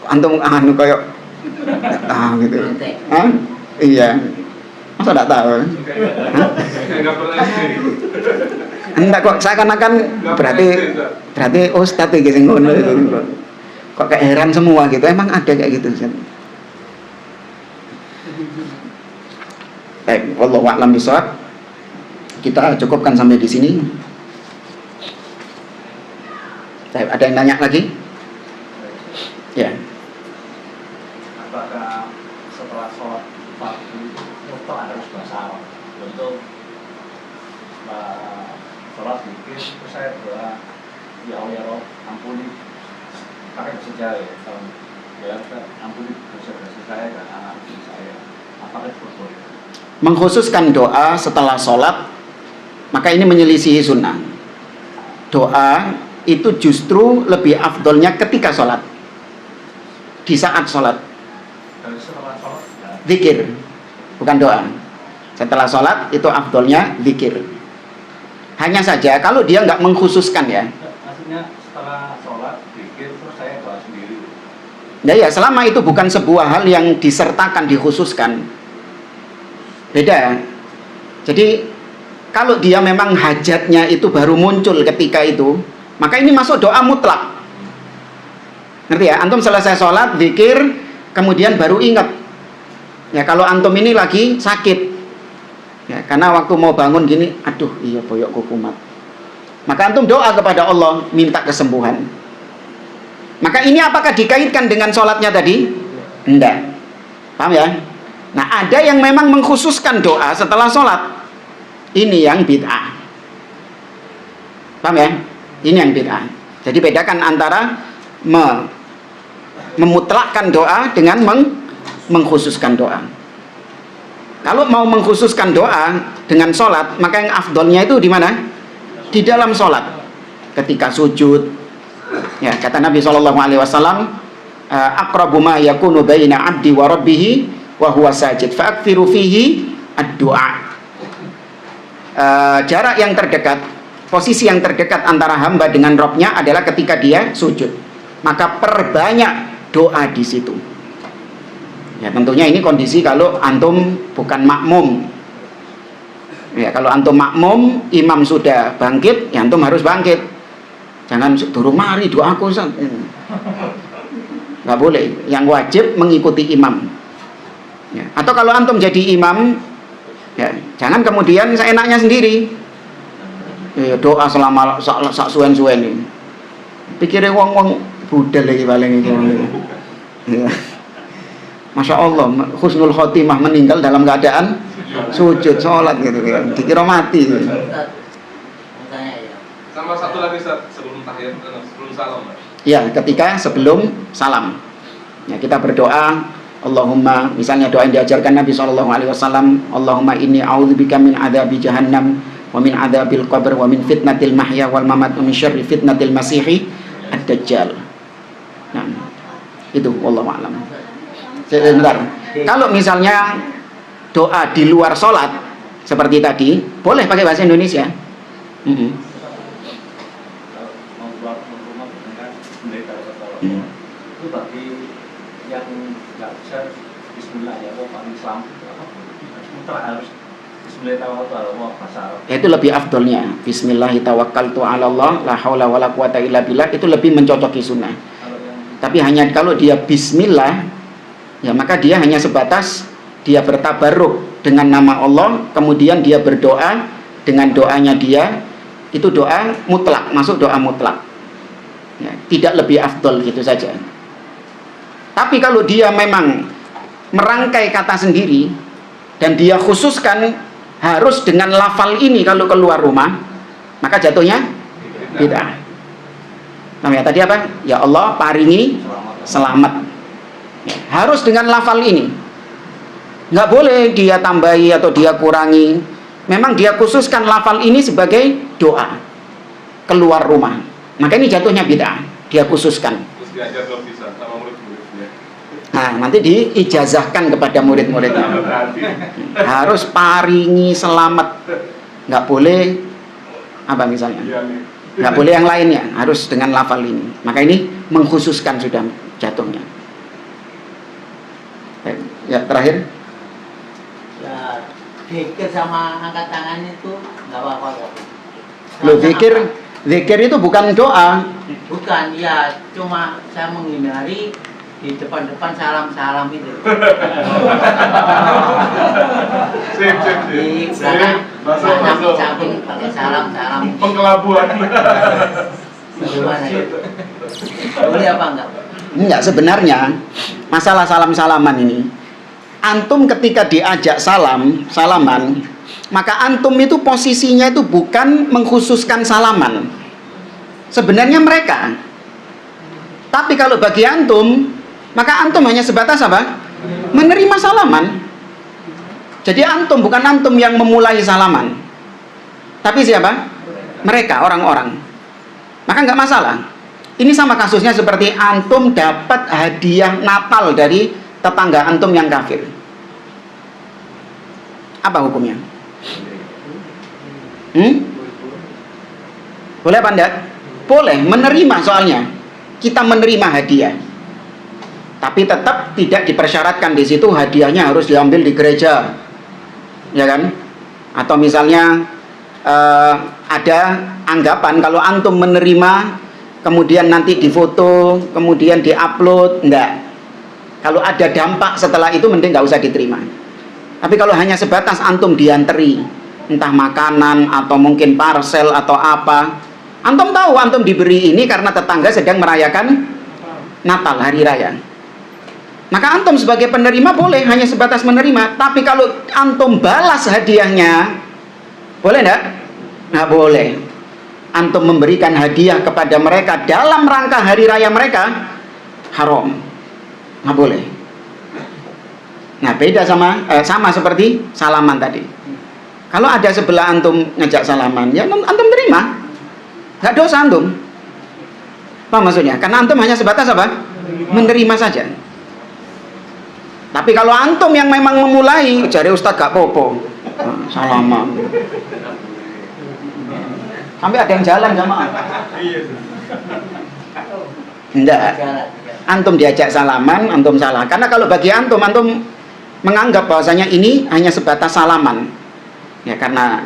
antum kayak gitu. Hah? Iya. Masa enggak tahu? Hah? Enggak pernah SD. Enggak kok, seakan-akan berarti ustadz iki sing ngono itu. Kok kayak heran semua gitu. Emang ada kayak gitu, Ustaz? Baik, wallahu a'lam bishawab. Kita cukupkan sampai di sini. Baik, ada yang nanya lagi? Ya. Apakah setelah sholat fardu itu harus bahasa Arab? Untuk sholat dikir, terus saya doa ya Allah ya Rob, ampuni pakai bahasa Jawa ya, ampuni dosa-dosa saya dan anak cucu saya. Apakah itu boleh? Mengkhususkan doa setelah sholat, maka ini menyelisihi sunnah. Doa itu justru lebih afdolnya ketika sholat, di saat sholat. Dan setelah sholat ya. Zikir, bukan doa. Setelah sholat itu afdolnya zikir. Hanya saja kalau dia nggak mengkhususkan ya. Maksudnya setelah sholat dikir terus saya doa sendiri. Ya, selama itu bukan sebuah hal yang disertakan, dikhususkan, beda. Jadi kalau dia memang hajatnya itu baru muncul ketika itu, maka ini masuk doa mutlak. Ngerti ya? Antum selesai sholat, zikir, kemudian baru ingat. Ya, kalau antum ini lagi sakit, ya, karena waktu mau bangun gini, aduh, iya boyokku kumat. Maka antum doa kepada Allah, minta kesembuhan. Maka ini apakah dikaitkan dengan sholatnya tadi? Enggak. Paham ya? Nah, ada yang memang mengkhususkan doa setelah sholat. Ini yang bid'ah. Paham ya? Ini yang bid'ah. Jadi bedakan antara memutlakkan doa dengan mengkhususkan doa. Kalau mau mengkhususkan doa dengan sholat, maka yang afdolnya itu di mana? Di dalam sholat. Ketika sujud. Ya, kata Nabi SAW, aqrabu ma yakunu baina abdi wa rabbihi wa huwa sajid fa'akfiru fihi ad-du'a. Jarak yang terdekat, posisi yang terdekat antara hamba dengan Robnya adalah ketika dia sujud. Maka perbanyak doa di situ. Ya, tentunya ini kondisi kalau antum bukan makmum. Ya, kalau antum makmum, imam sudah bangkit, ya antum harus bangkit. Jangan durung mari doaku, Ustaz. Nggak boleh. Yang wajib mengikuti imam. Ya. Atau kalau antum jadi imam, ya, jangan kemudian seenaknya sendiri. Ya, doa selama sak suwen-suwen ini. Pikirnya wong-wong budal lagi paling iki. Ya. Masya Allah, husnul khotimah, meninggal dalam keadaan sujud sholat gitu kan. Dikira mati. Sama satu lagi sebelum tahiyat, sebelum salam. Ya, ketika sebelum salam. Ya, kita berdoa, Allahumma, misalnya doa yang diajarkan Nabi SAW, Allahumma inni a'udzubika min adzabi jahannam wa min adzabil qabr wa min fitnatil mahya wal mamat wa min syarri fitnatil masihi ad-dajjal. Nah, itu wallahu a'lam. Sebentar. Kalau misalnya doa di luar sholat seperti tadi, boleh pakai bahasa Indonesia. Itu bagi yang nggak bisa Bismillah ya Allah Islam harus Bismillahirrahmanirrahim bahasa Arab. Itu lebih afdolnya. Bismillahirrahmanirrahim ala Allah la haula wala quwata illa billah, itu lebih mencocoki sunnah. Tapi hanya kalau dia Bismillah, ya maka dia hanya sebatas dia bertabarruk dengan nama Allah, kemudian dia berdoa dengan doanya dia, itu doa mutlak, masuk doa mutlak. Ya, tidak lebih afdol gitu saja. Tapi kalau dia memang merangkai kata sendiri dan dia khususkan harus dengan lafal ini kalau keluar rumah, maka jatuhnya bid'ah. Namanya tadi apa? Ya Allah paringi selamat. Ya, harus dengan lafal ini. Nggak boleh dia tambahi atau dia kurangi. Memang dia khususkan lafal ini sebagai doa keluar rumah. Maka ini jatuhnya bid'ah. Dia khususkan. Terus diajar bisa sama murid-muridnya. Nah, nanti diijazahkan kepada murid-muridnya. Harus paringi selamat. Nggak boleh Apa misalnya? Nggak boleh yang lainnya, harus dengan lafal ini. Maka ini mengkhususkan sudah jatuhnya. Ya, terakhir. Ya, zikir sama angkat tangan itu nggak apa-apa. Loh, zikir itu bukan doa. Bukan, ya cuma saya menghindari di depan-depan salam-salam itu. Di belakang samping pakai salam-salam. Pengkelabuan. Bagaimana ya? Boleh apa enggak? Enggak, sebenarnya masalah salam-salaman ini, antum ketika diajak salaman, maka antum itu posisinya itu bukan mengkhususkan salaman. Sebenarnya mereka. Tapi kalau bagi antum, maka antum hanya sebatas apa? Menerima salaman. Jadi antum bukan antum yang memulai salaman. Tapi siapa? Mereka, orang-orang. Maka nggak masalah. Ini sama kasusnya seperti antum dapat hadiah Natal dari tetangga antum yang kafir. Apa hukumnya? Boleh apa enggak? Boleh, menerima soalnya. Kita menerima hadiah. Tapi tetap tidak dipersyaratkan di situ hadiahnya harus diambil di gereja. Ya kan? Atau misalnya ada anggapan kalau antum menerima kemudian nanti difoto, kemudian diupload, enggak. Kalau ada dampak setelah itu mending nggak usah diterima. Tapi kalau hanya sebatas antum dianteri, entah makanan atau mungkin parcel atau apa, antum tahu antum diberi ini karena tetangga sedang merayakan Natal, hari raya. Maka antum sebagai penerima boleh hanya sebatas menerima. Tapi kalau antum balas hadiahnya, boleh enggak? Nggak boleh. Antum memberikan hadiah kepada mereka dalam rangka hari raya mereka, haram. Nggak boleh. Nah, beda sama seperti salaman tadi. Kalau ada sebelah antum ngajak salaman, ya antum terima. Nggak dosa antum. Apa maksudnya? Karena antum hanya sebatas apa? Menerima saja. Tapi kalau antum yang memang memulai, cari ustaz gak popo, salaman. Sampai ada yang jalan jamaah. Enggak. Antum diajak salaman, antum salah. Karena kalau bagi antum menganggap bahwasanya ini hanya sebatas salaman. Ya karena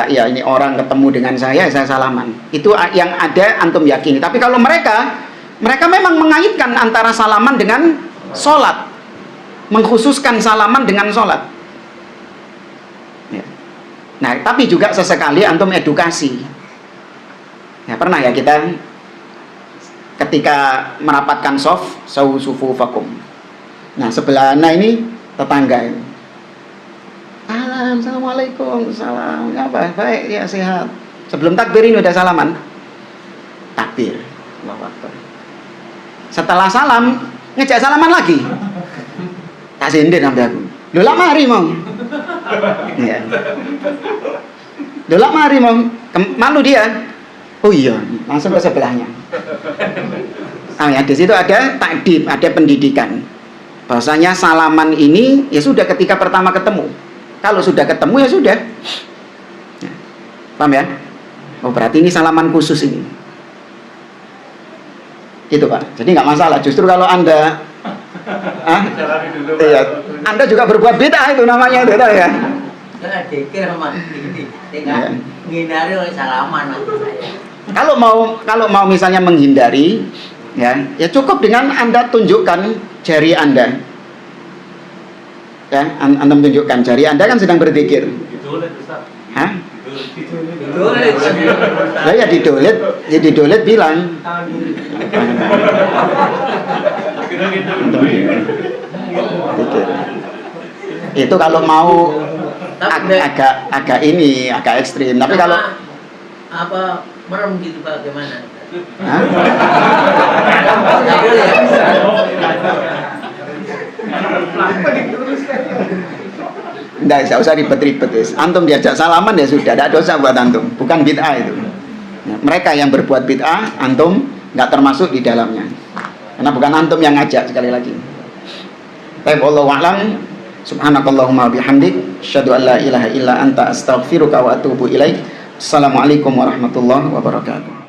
ya ini orang ketemu dengan saya salaman. Itu yang ada antum yakini. Tapi kalau mereka memang mengaitkan antara salaman dengan sholat. Mengkhususkan salaman dengan sholat. Ya. Nah, tapi juga sesekali antum edukasi. Ya, pernah ya kita ketika merapatkan sufufakum. Nah, sebelah ini tetangga ini. Assalamualaikum, salam. Apa? Baik, ya sehat. Sebelum takbir ini udah salaman. Takbir. Allahu Akbar. Setelah salam, ngejak salaman lagi. Tak sindir sampai aku. Loh lah mari mau. Ya. Loh lah mari mau. Malu dia. Oh iya, langsung ke sebelahnya. Ya, di situ ada takdib, ada pendidikan. Bahwasanya salaman ini ya sudah ketika pertama ketemu. Kalau sudah ketemu ya sudah. Ya. Paham ya? Oh berarti ini salaman khusus ini. Itu Pak. Jadi nggak masalah. Justru kalau Anda iya, Anda juga berbuat bid'ah itu namanya itu ya. Saya pikir sama ini, tinggal menghindari oleh salaman maksud saya. Kalau mau misalnya menghindari, ya cukup dengan Anda tunjukkan jari Anda. Ya, Anda tunjukkan jari Anda kan sedang berzikir. Hah? Ya didolet bilang. Itu kalau mau agak ekstrim. Tapi kalau apa merem gitu bagaimana? Hah? Nggak usah ribet-ribet. Antum diajak salaman ya sudah, tidak dosa buat antum. Bukan bid'ah itu. Nah, mereka yang berbuat bid'ah, antum nggak termasuk di dalamnya. Karena bukan antum yang ngajak sekali lagi. Baik, wallahu a'lam. Subhanakallahumma bihamdik, asyhadu an la ilaha illa anta astaghfiruka wa atubu ilaik. Assalamualaikum warahmatullahi wabarakatuh.